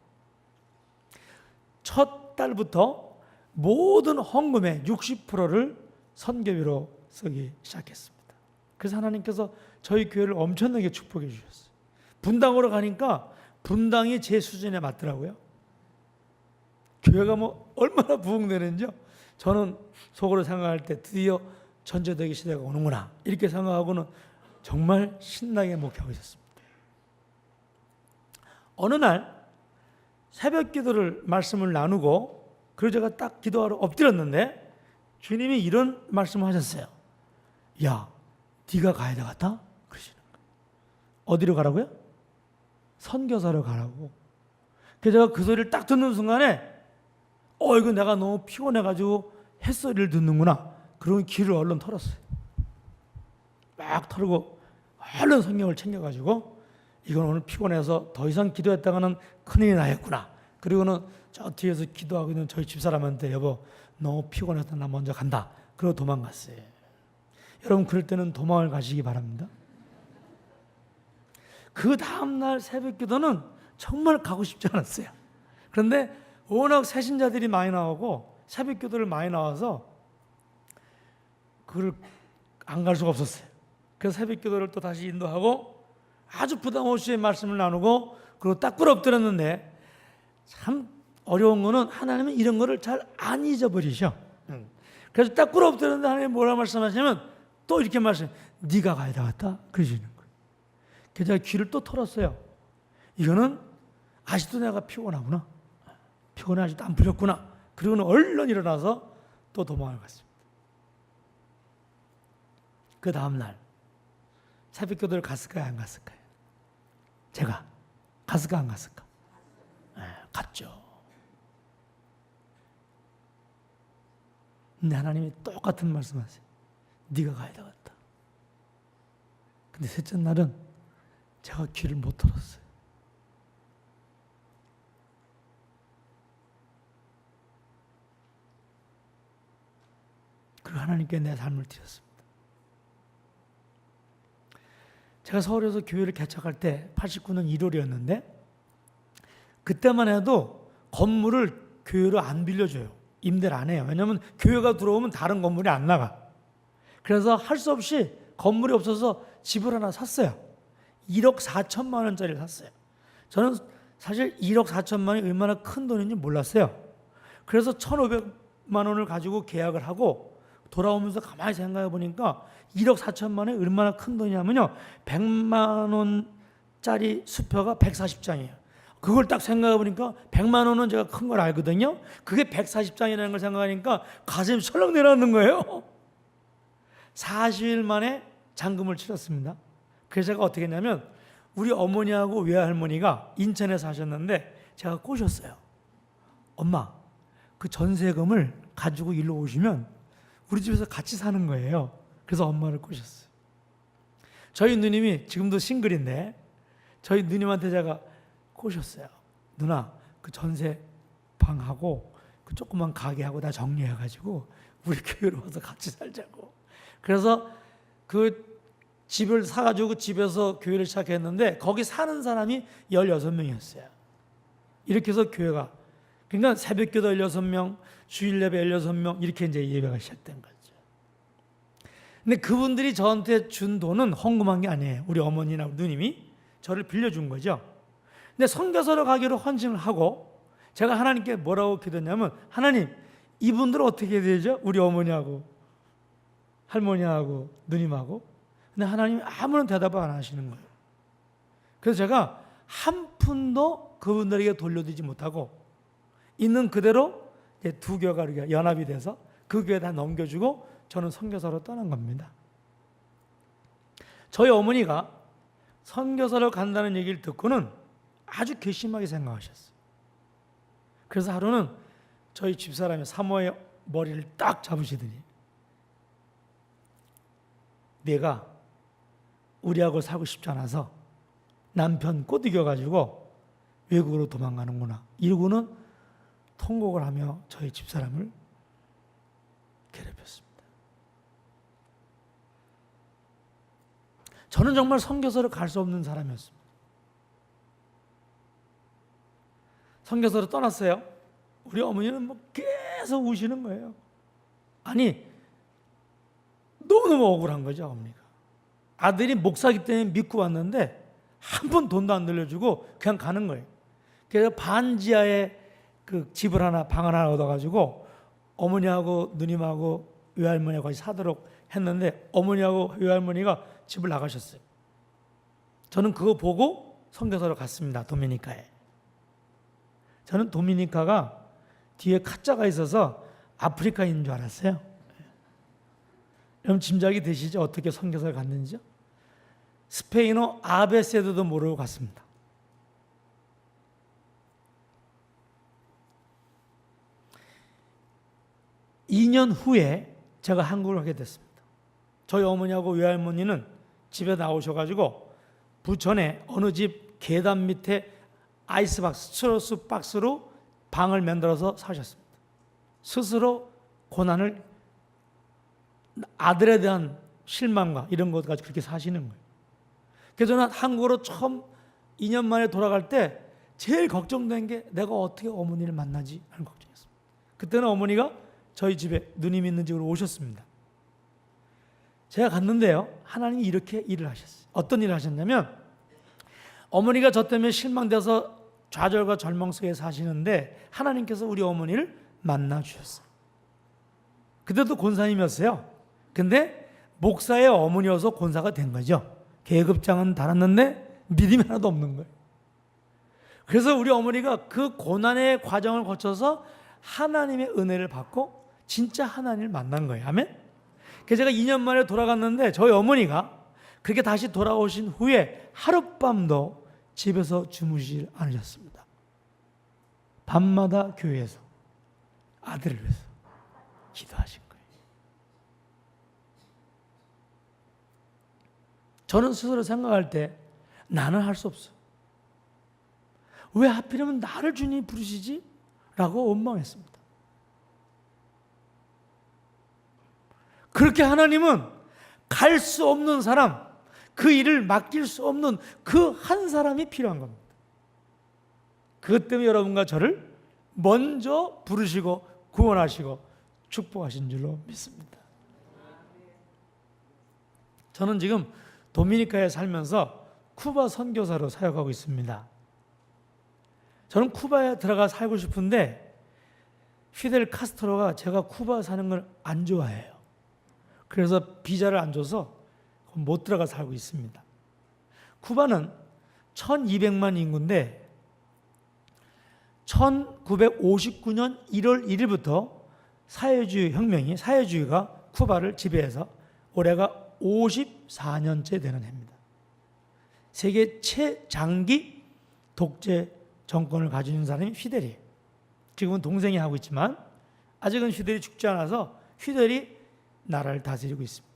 첫 달부터 모든 헌금의 60%를 선교비로 쓰기 시작했습니다. 그래서 하나님께서 저희 교회를 엄청나게 축복해 주셨어요. 분당으로 가니까 분당이 제 수준에 맞더라고요. 교회가 뭐 얼마나 부흥되는지요. 저는 속으로 생각할 때 드디어 전제되기 시대가 오는구나 이렇게 생각하고는 정말 신나게 목회하고 있었습니다. 어느 날 새벽 기도를 말씀을 나누고 그래서 제가 딱 기도하러 엎드렸는데 주님이 이런 말씀을 하셨어요. 야, 네가 가야 되겠다? 그러시는 거예요. 어디로 가라고요? 선교사로 가라고. 그래서 제가 그 소리를 딱 듣는 순간에 이거 내가 너무 피곤해가지고 햇소리를 듣는구나. 그러면 귀를 얼른 털었어요. 쫙 털고 얼른 성경을 챙겨가지고 이건 오늘 피곤해서 더 이상 기도했다가는 큰일이 나겠구나. 그리고는 저 뒤에서 기도하고 있는 저희 집사람한테 여보 너무 피곤해서 나 먼저 간다. 그러고 도망갔어요. 여러분 그럴 때는 도망을 가시기 바랍니다. 그 다음날 새벽 기도는 정말 가고 싶지 않았어요. 그런데 워낙 새신자들이 많이 나오고 새벽 기도를 많이 나와서 그걸 안 갈 수가 없었어요. 그래서 새벽 기도를 또 다시 인도하고 아주 부담 없이 말씀을 나누고 그리고 딱 꿇어엎드렸는데 참 어려운 거는 하나님은 이런 거를 잘 안 잊어버리셔. 그래서 딱 꿇어엎드렸는데 하나님이 뭐라 말씀하시냐면 또 이렇게 말씀, 네가 가야 되겠다 그러시는 거예요. 그래서 제가 귀를 또 털었어요. 이거는 아직도 내가 피곤하구나. 피곤해 아직도 안 풀렸구나. 그리고는 얼른 일어나서 또 도망을 갔습니다. 그 다음날 새벽 기도를 갔을까요? 안 갔을까요? 제가 갔을까 안 갔을까? 갔죠. 근데 하나님이 똑같은 말씀하세요. 네가 가야 되겠다. 근데 셋째 날은 제가 귀를 못 들었어요. 그리고 하나님께 내 삶을 드렸습니다. 제가 서울에서 교회를 개척할 때 89년 1월이었는데 그때만 해도 건물을 교회로 안 빌려줘요. 임대를 안 해요. 왜냐하면 교회가 들어오면 다른 건물이 안 나가. 그래서 할 수 없이 건물이 없어서 집을 하나 샀어요. 1억 4천만 원짜리를 샀어요. 저는 사실 1억 4천만 원이 얼마나 큰 돈인지 몰랐어요. 그래서 1,500만 원을 가지고 계약을 하고 돌아오면서 가만히 생각해 보니까 1억 4천만 원이 얼마나 큰 돈이냐면요. 100만 원짜리 수표가 140장이에요. 그걸 딱 생각해 보니까 100만 원은 제가 큰 걸 알거든요. 그게 140장이라는 걸 생각하니까 가슴이 철렁 내려앉는 거예요. 40일 만에 잔금을 치렀습니다. 그래서 제가 어떻게 했냐면 우리 어머니하고 외할머니가 인천에 사셨는데 제가 꼬셨어요. 엄마, 그 전세금을 가지고 일로 오시면 우리 집에서 같이 사는 거예요. 그래서 엄마를 꼬셨어요. 저희 누님이 지금도 싱글인데 저희 누님한테 제가 꼬셨어요. 누나, 그 전세 방하고 그 조그만 가게하고 다 정리해가지고 우리 교회로 와서 같이 살자고. 그래서 그 집을 사가지고 그 집에서 교회를 시작했는데 거기 사는 사람이 16명이었어요. 이렇게 해서 교회가 그러니까 새벽기도 16명, 주일 예배 16명 이렇게 이제 예배가 시작된 거죠. 근데 그분들이 저한테 준 돈은 헌금한 게 아니에요. 우리 어머니나 누님이 저를 빌려준 거죠. 근데 선교사로 가기로 헌신을 하고 제가 하나님께 뭐라고 기도했냐면 하나님 이분들은 어떻게 해야 되죠? 우리 어머니하고 할머니하고 누님하고. 근데 하나님이 아무런 대답을 안 하시는 거예요. 그래서 제가 한 푼도 그분들에게 돌려드리지 못하고 있는 그대로 두 교회가 연합이 돼서 그 교회 다 넘겨주고 저는 선교사로 떠난 겁니다. 저희 어머니가 선교사로 간다는 얘기를 듣고는 아주 괘씸하게 생각하셨어요. 그래서 하루는 저희 집사람이 사모의 머리를 딱 잡으시더니 내가 우리하고 살고 싶지 않아서 남편 꼬드겨가지고 외국으로 도망가는구나 이러고는 통곡을 하며 저희 집사람을 괴롭혔습니다. 저는 정말 선교사로 갈 수 없는 사람이었습니다. 선교사로 떠났어요. 우리 어머니는 뭐 계속 우시는 거예요. 아니 너무너무 억울한 거죠. 어머니가 아들이 목사기 때문에 믿고 왔는데 한 번 돈도 안 들려주고 그냥 가는 거예요. 그래서 반지하에 그 집을 하나 방 하나 얻어가지고 어머니하고 누님하고 외할머니하고 같이 사도록 했는데 어머니하고 외할머니가 집을 나가셨어요. 저는 그거 보고 선교사로 갔습니다. 도미니카에. 저는 도미니카가 뒤에 카자가 있어서 아프리카인 줄 알았어요. 여러분 짐작이 되시죠? 어떻게 선교사를 갔는지요? 스페인어 아베세도도 모르고 갔습니다. (2년) 후에 제가 한국을 하게 됐습니다. 저희 어머니하고 외할머니는 집에 나오셔가지고 부천에 어느 집 계단 밑에 아이스박스, 스트로스 박스로 방을 만들어서 사셨습니다. 스스로 고난을, 아들에 대한 실망과 이런 것 가지고 그렇게 사시는 거예요. 그래서 저는 한국으로 처음 2년 만에 돌아갈 때 제일 걱정된 게 내가 어떻게 어머니를 만나지 하는 걱정이었습니다. 그때는 어머니가 저희 집에 누님 있는 집으로 오셨습니다. 제가 갔는데요, 하나님이 이렇게 일을 하셨어요. 어떤 일을 하셨냐면, 어머니가 저 때문에 실망돼서 좌절과 절망 속에 사시는데 하나님께서 우리 어머니를 만나 주셨어요. 그때도 권사님이었어요. 근데 목사의 어머니여서 권사가 된 거죠. 계급장은 달았는데 믿음이 하나도 없는 거예요. 그래서 우리 어머니가 그 고난의 과정을 거쳐서 하나님의 은혜를 받고 진짜 하나님을 만난 거예요. 아멘? 그래서 제가 2년 만에 돌아갔는데 저희 어머니가 그렇게 다시 돌아오신 후에 하룻밤도 집에서 주무시질 않으셨습니다. 밤마다 교회에서 아들을 위해서 기도하신 거예요. 저는 스스로 생각할 때 나는 할 수 없어. 왜 하필이면 나를 주님 부르시지? 라고 원망했습니다. 그렇게 하나님은 갈 수 없는 사람, 그 일을 맡길 수 없는 그 한 사람이 필요한 겁니다. 그것 때문에 여러분과 저를 먼저 부르시고 구원하시고 축복하신 줄로 믿습니다. 저는 지금 도미니카에 살면서 쿠바 선교사로 사역하고 있습니다. 저는 쿠바에 들어가 살고 싶은데 피델 카스트로가 제가 쿠바 사는 걸 안 좋아해요. 그래서 비자를 안 줘서 못 들어가 살고 있습니다. 쿠바는 1200만 인구인데 1959년 1월 1일부터 사회주의가 쿠바를 지배해서 올해가 54년째 되는 해입니다. 세계 최장기 독재 정권을 가지고 있는 사람이 피델이에요. 지금은 동생이 하고 있지만 아직은 피델이 죽지 않아서 피델이 나라를 다스리고 있습니다.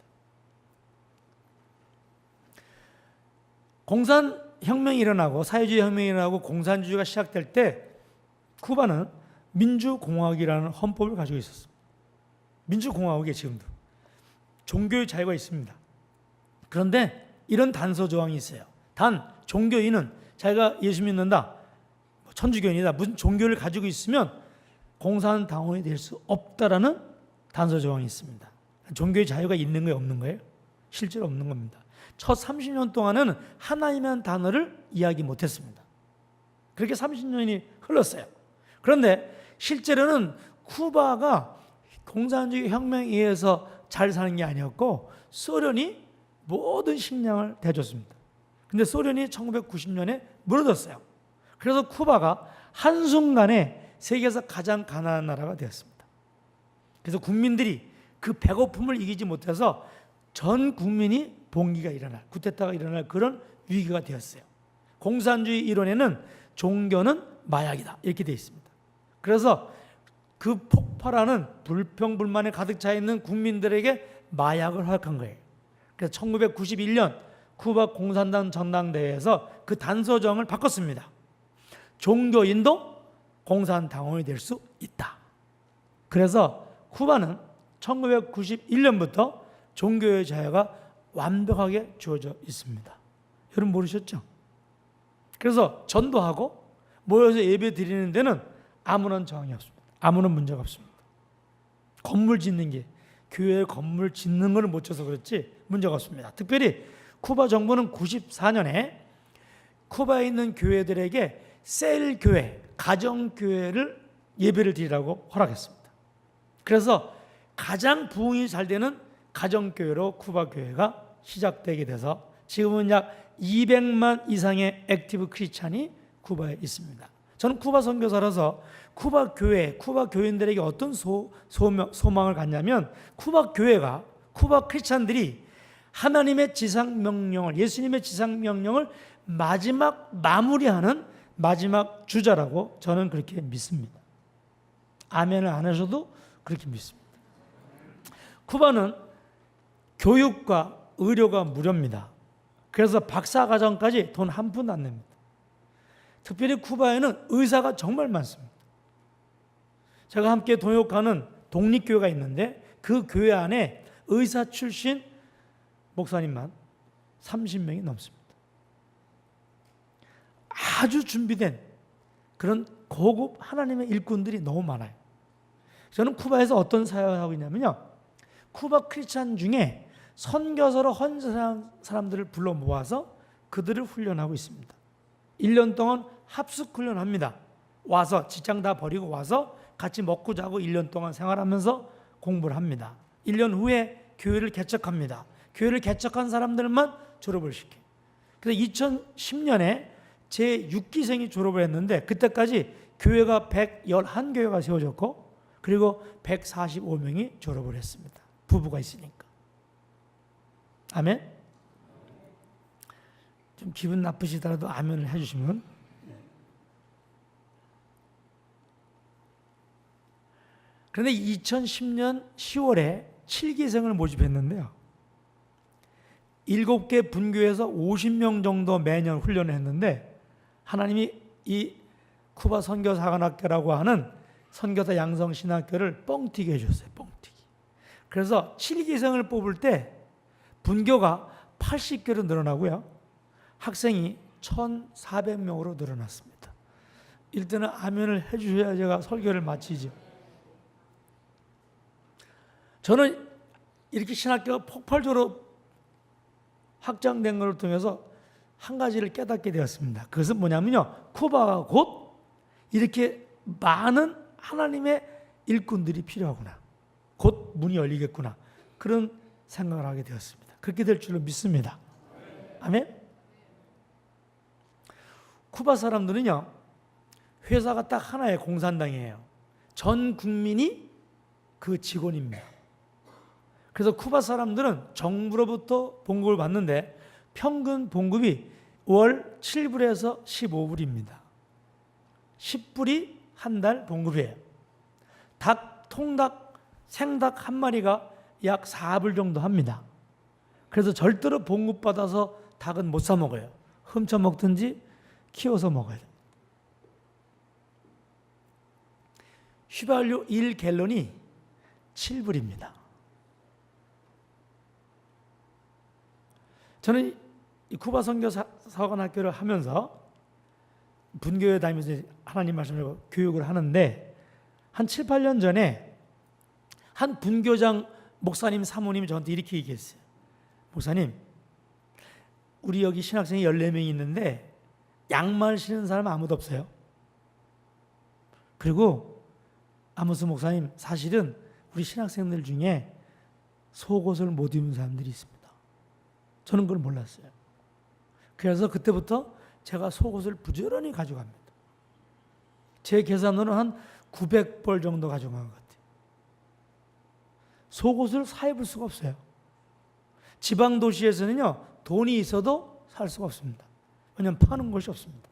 공산혁명이 일어나고 사회주의 혁명이 일어나고 공산주의가 시작될 때 쿠바는 민주공화국이라는 헌법을 가지고 있었습니다. 민주공화국에 지금도 종교의 자유가 있습니다. 그런데 이런 단서 조항이 있어요. 단 종교인은 자기가 예수 믿는다, 천주교인이다, 무슨 종교를 가지고 있으면 공산당원이 될 수 없다라는 단서 조항이 있습니다. 종교의 자유가 있는 거예요, 없는 거예요? 실제로 없는 겁니다. 첫 30년 동안은 하나님이라는 단어를 이야기 못했습니다. 그렇게 30년이 흘렀어요. 그런데 실제로는 쿠바가 공산주의 혁명에 의해서 잘 사는 게 아니었고 소련이 모든 식량을 대줬습니다. 근데 소련이 1990년에 무너졌어요. 그래서 쿠바가 한순간에 세계에서 가장 가난한 나라가 되었습니다. 그래서 국민들이 그 배고픔을 이기지 못해서 전 국민이 봉기가 일어날, 쿠데타가 일어날 그런 위기가 되었어요. 공산주의 이론에는 종교는 마약이다 이렇게 되어 있습니다. 그래서 그 폭발하는 불평불만에 가득 차 있는 국민들에게 마약을 허락한 거예요. 그래서 1991년 쿠바 공산당 전당대회에서 그 단서정을 바꿨습니다. 종교인도 공산당원이 될 수 있다. 그래서 쿠바는 1991년부터 종교의 자유가 완벽하게 주어져 있습니다. 여러분 모르셨죠? 그래서 전도하고 모여서 예배 드리는 데는 아무런 저항이 없습니다. 아무런 문제가 없습니다. 건물 짓는 게, 교회 건물 짓는 걸 못 쳐서 그렇지 문제가 없습니다. 특별히 쿠바 정부는 94년에 쿠바에 있는 교회들에게 셀교회, 가정교회를 예배를 드리라고 허락했습니다. 그래서 가장 부흥이 잘 되는 가정교회로 쿠바 교회가 시작되게 돼서 지금은 약 200만 이상의 액티브 크리스찬이 쿠바에 있습니다. 저는 쿠바 선교사라서 쿠바 교회, 쿠바 교인들에게 어떤 소망을 갖냐면 쿠바 교회가, 쿠바 크리스찬들이 하나님의 지상명령을, 예수님의 지상명령을 마지막 마무리하는 마지막 주자라고 저는 그렇게 믿습니다. 아멘을 안 하셔도 그렇게 믿습니다. 쿠바는 교육과 의료가 무료입니다. 그래서 박사과정까지 돈 한 푼 안 냅니다. 특별히 쿠바에는 의사가 정말 많습니다. 제가 함께 동역하는 독립교회가 있는데 그 교회 안에 의사 출신 목사님만 30명이 넘습니다. 아주 준비된 그런 고급 하나님의 일꾼들이 너무 많아요. 저는 쿠바에서 어떤 사역을 하고 있냐면요, 쿠바 크리스찬 중에 선교사로 헌신한 사람들을 불러 모아서 그들을 훈련하고 있습니다. 1년 동안 합숙 훈련합니다. 와서 직장 다 버리고 와서 같이 먹고 자고 1년 동안 생활하면서 공부를 합니다. 1년 후에 교회를 개척합니다. 교회를 개척한 사람들만 졸업을 시켜요. 그래서 2010년에 제 6기생이 졸업을 했는데 그때까지 교회가 111교회가 세워졌고 그리고 145명이 졸업을 했습니다. 부부가 있으니까. 아멘? 좀 기분 나쁘시더라도 아멘을 해주시면. 그런데 2010년 10월에 7기생을 모집했는데요, 7개 분교에서 50명 정도 매년 훈련을 했는데 하나님이 이 쿠바 선교사관학교라고 하는 선교사 양성신학교를 뻥튀기 해줬어요. 뻥튀기. 그래서 7기생을 뽑을 때 분교가 80개로 늘어나고요, 학생이 1,400명으로 늘어났습니다. 일단은 아멘을 해주셔야 제가 설교를 마치죠. 저는 이렇게 신학교가 폭발적으로 확장된 것을 통해서 한 가지를 깨닫게 되었습니다. 그것은 뭐냐면요, 쿠바가 곧 이렇게 많은 하나님의 일꾼들이 필요하구나, 곧 문이 열리겠구나, 그런 생각을 하게 되었습니다. 그렇게 될 줄로 믿습니다. 아멘. 쿠바 사람들은요, 회사가 딱 하나의 공산당이에요. 전 국민이 그 직원입니다. 그래서 쿠바 사람들은 정부로부터 봉급을 받는데 평균 봉급이 월 7불에서 15불입니다. 10불이 한 달 봉급이에요. 닭, 통닭, 생닭 한 마리가 약 4불 정도 합니다. 그래서 절대로 봉급받아서 닭은 못 사 먹어요. 훔쳐 먹든지 키워서 먹어야 돼요. 휘발유 1갤런이 7불입니다. 저는 이 쿠바 선교사관학교를 하면서 분교회 다니면서 하나님 말씀을 교육을 하는데 한 7, 8년 전에 한 분교장 목사님 사모님이 저한테 이렇게 얘기했어요. 목사님, 우리 여기 신학생이 14명이 있는데 양말 신는 사람 아무도 없어요. 그리고 아모스 목사님, 사실은 우리 신학생들 중에 속옷을 못 입는 사람들이 있습니다. 저는 그걸 몰랐어요. 그래서 그때부터 제가 속옷을 부지런히 가져갑니다. 제 계산으로는 한 900벌 정도 가져간 것 같아요. 속옷을 사 입을 수가 없어요. 지방 도시에서는요, 돈이 있어도 살 수가 없습니다. 왜냐하면 파는 곳이 없습니다.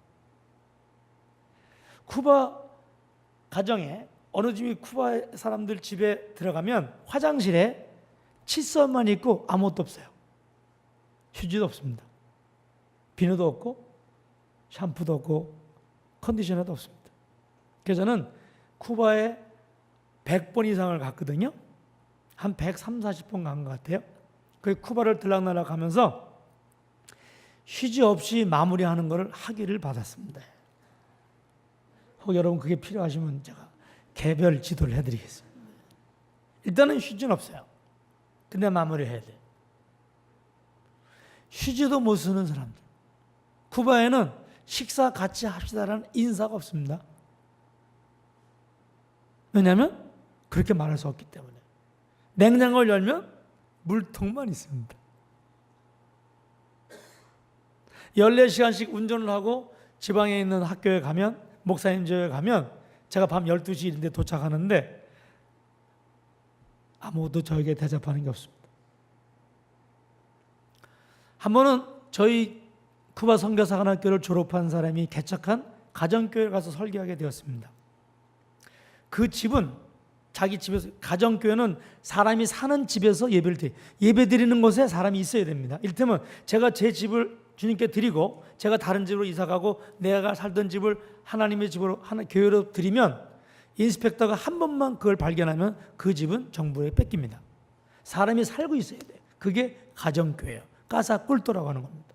쿠바 가정에 어느 집이 쿠바 사람들 집에 들어가면 화장실에 칫솔만 있고 아무것도 없어요. 휴지도 없습니다. 비누도 없고 샴푸도 없고 컨디셔너도 없습니다. 그래서 저는 쿠바에 100번 이상을 갔거든요. 한 130, 40번 간 것 같아요. 그 쿠바를 들락날락 하면서 휴지 없이 마무리하는 것을 학위를 받았습니다. 혹 여러분 그게 필요하시면 제가 개별 지도를 해드리겠습니다. 일단은 휴지는 없어요. 근데 마무리해야 돼요. 휴지도 못 쓰는 사람들. 쿠바에는 식사 같이 합시다라는 인사가 없습니다. 왜냐하면 그렇게 말할 수 없기 때문에. 냉장고를 열면 물통만 있습니다. 14시간씩 운전을 하고 지방에 있는 학교에 가면, 목사님 집에 가면 제가 밤 12시인데 도착하는데 아무도 저에게 대접하는 게 없습니다. 한 번은 저희 쿠바 선교사관학교를 졸업한 사람이 개척한 가정교회에 가서 설교하게 되었습니다. 그 집은 자기 집에서, 가정교회는 사람이 사는 집에서 예배 드리는 곳에 사람이 있어야 됩니다. 이를테면 제가 제 집을 주님께 드리고 제가 다른 집으로 이사 가고 내가 살던 집을 하나님의 집으로 교회로 드리면 인스펙터가 한 번만 그걸 발견하면 그 집은 정부에 뺏깁니다. 사람이 살고 있어야 돼요. 그게 가정교회예요. 까사꿀도라고 하는 겁니다.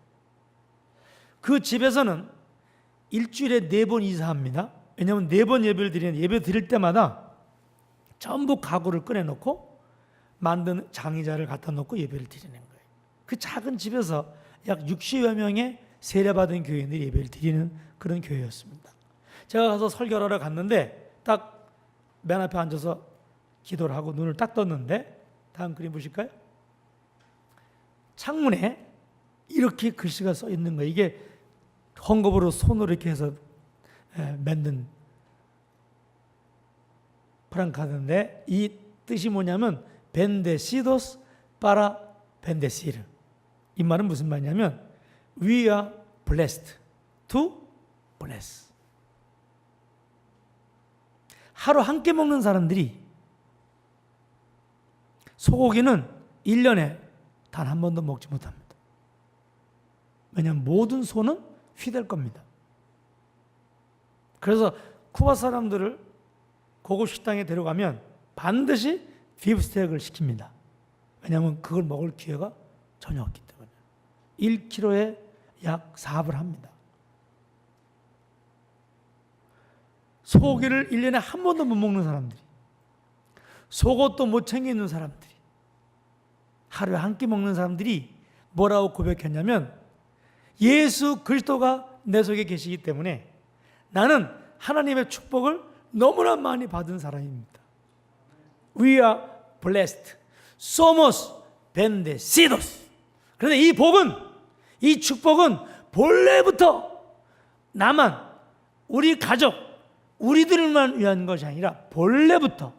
그 집에서는 일주일에 4번 이사합니다. 왜냐하면 4번 예배를 드리는, 예배 드릴 때마다 전부 가구를 꺼내놓고 만든 장의자를 갖다 놓고 예배를 드리는 거예요. 그 작은 집에서 약 60여 명의 세례받은 교인들이 예배를 드리는 그런 교회였습니다. 제가 가서 설교를 하러 갔는데 딱 맨 앞에 앉아서 기도를 하고 눈을 딱 떴는데, 다음 그림 보실까요? 창문에 이렇게 글씨가 써 있는 거예요. 이게 헝겊으로 손으로 이렇게 해서 만든 프랑카드인데, 이 뜻이 뭐냐면 벤데시도스 파라 벤데시르. 이 말은 무슨 말이냐면 We are blessed to bless. 하루 한 끼 먹는 사람들이 소고기는 1년에 단 한 번도 먹지 못합니다. 왜냐하면 모든 소는 휘될 겁니다. 그래서 쿠바 사람들을 고급 식당에 데려가면 반드시 비프스테이크를 시킵니다. 왜냐하면 그걸 먹을 기회가 전혀 없기 때문에. 1kg에 약 4불 합니다. 소고기를 1년에 한 번도 못 먹는 사람들이, 속옷도 못 챙겨 입는 사람들이, 하루에 한 끼 먹는 사람들이 뭐라고 고백했냐면, 예수 그리스도가 내 속에 계시기 때문에 나는 하나님의 축복을 너무나 많이 받은 사람입니다. We are blessed. Somos bendecidos. 그런데 이 복은, 이 축복은 본래부터 나만, 우리 가족, 우리들만 위한 것이 아니라 본래부터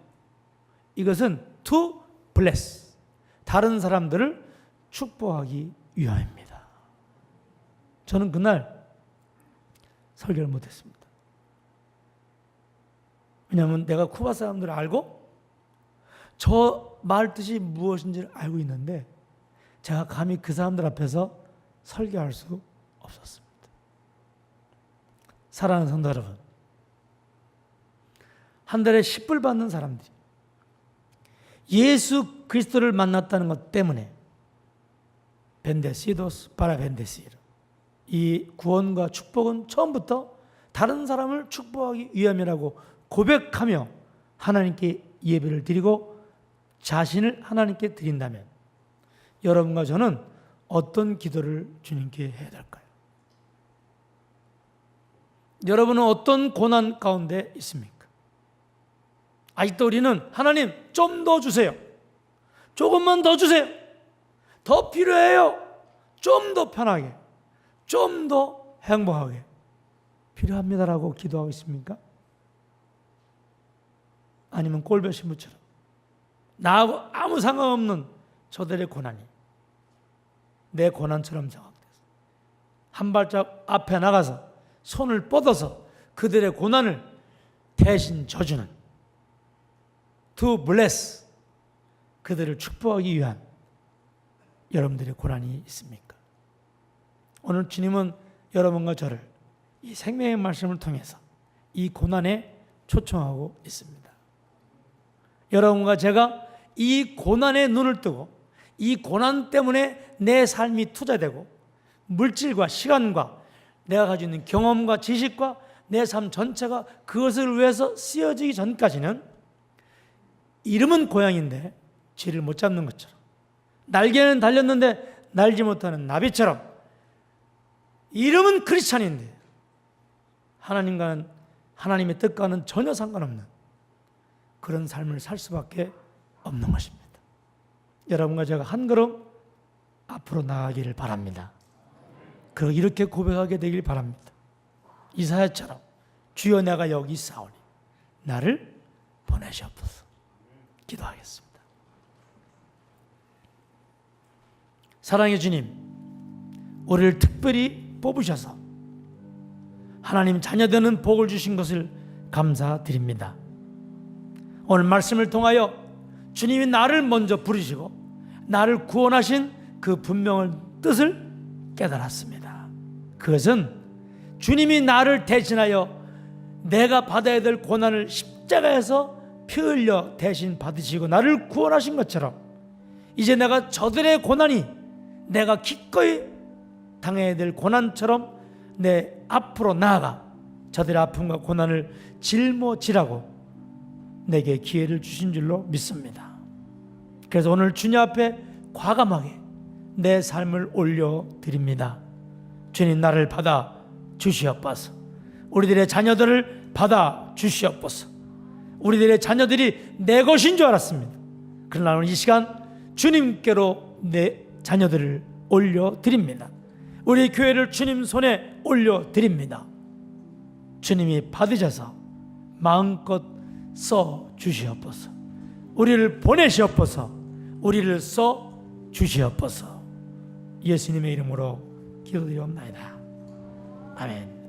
이것은 to bless, 다른 사람들을 축복하기 위함입니다. 저는 그날 설교를 못했습니다. 왜냐하면 내가 쿠바 사람들을 알고 저 말 뜻이 무엇인지를 알고 있는데 제가 감히 그 사람들 앞에서 설교할 수 없었습니다. 사랑하는 성도 여러분, 한 달에 10불 받는 사람들이 예수 그리스도를 만났다는 것 때문에 벤데시도스 파라 벤데시르, 이 구원과 축복은 처음부터 다른 사람을 축복하기 위함이라고 고백하며 하나님께 예배를 드리고 자신을 하나님께 드린다면 여러분과 저는 어떤 기도를 주님께 해야 될까요? 여러분은 어떤 고난 가운데 있습니까? 아직도 우리는 하나님 좀 더 주세요. 조금만 더 주세요. 더 필요해요. 좀 더 편하게, 좀 더 행복하게 필요합니다라고 기도하고 있습니까? 아니면 꼴배 신부처럼 나하고 아무 상관없는 저들의 고난이 내 고난처럼 생각돼서 한 발짝 앞에 나가서 손을 뻗어서 그들의 고난을 대신 져주는 to bless, 그들을 축복하기 위한 여러분들의 고난이 있습니까? 오늘 주님은 여러분과 저를 이 생명의 말씀을 통해서 이 고난에 초청하고 있습니다. 여러분과 제가 이 고난에 눈을 뜨고 이 고난 때문에 내 삶이 투자되고 물질과 시간과 내가 가지고 있는 경험과 지식과 내 삶 전체가 그것을 위해서 쓰여지기 전까지는 이름은 고양인데 쥐를 못 잡는 것처럼, 날개는 달렸는데 날지 못하는 나비처럼, 이름은 크리스찬인데 하나님과는, 하나님의 뜻과는 전혀 상관없는 그런 삶을 살 수밖에 없는 것입니다. 여러분과 제가 한 걸음 앞으로 나아가기를 바랍니다. 그리고 이렇게 고백하게 되길 바랍니다. 이사야처럼 주여 내가 여기 있사오니 나를 보내시옵소서. 기도하겠습니다. 사랑의 주님, 우리를 특별히 뽑으셔서 하나님 자녀되는 복을 주신 것을 감사드립니다. 오늘 말씀을 통하여 주님이 나를 먼저 부르시고 나를 구원하신 그 분명한 뜻을 깨달았습니다. 그것은 주님이 나를 대신하여 내가 받아야 될 고난을 십자가에서 피 흘려 대신 받으시고 나를 구원하신 것처럼 이제 내가 저들의 고난이 내가 기꺼이 당해야 될 고난처럼 내 앞으로 나아가 저들의 아픔과 고난을 짊어지라고 내게 기회를 주신 줄로 믿습니다. 그래서 오늘 주님 앞에 과감하게 내 삶을 올려드립니다. 주님, 나를 받아 주시옵소서. 우리들의 자녀들을 받아 주시옵소서. 우리들의 자녀들이 내 것인 줄 알았습니다. 그러나 오늘 이 시간 주님께로 내 자녀들을 올려드립니다. 우리 교회를 주님 손에 올려드립니다. 주님이 받으셔서 마음껏 써 주시옵소서. 우리를 보내시옵소서. 우리를 써 주시옵소서. 예수님의 이름으로 기도드리옵나이다. 아멘.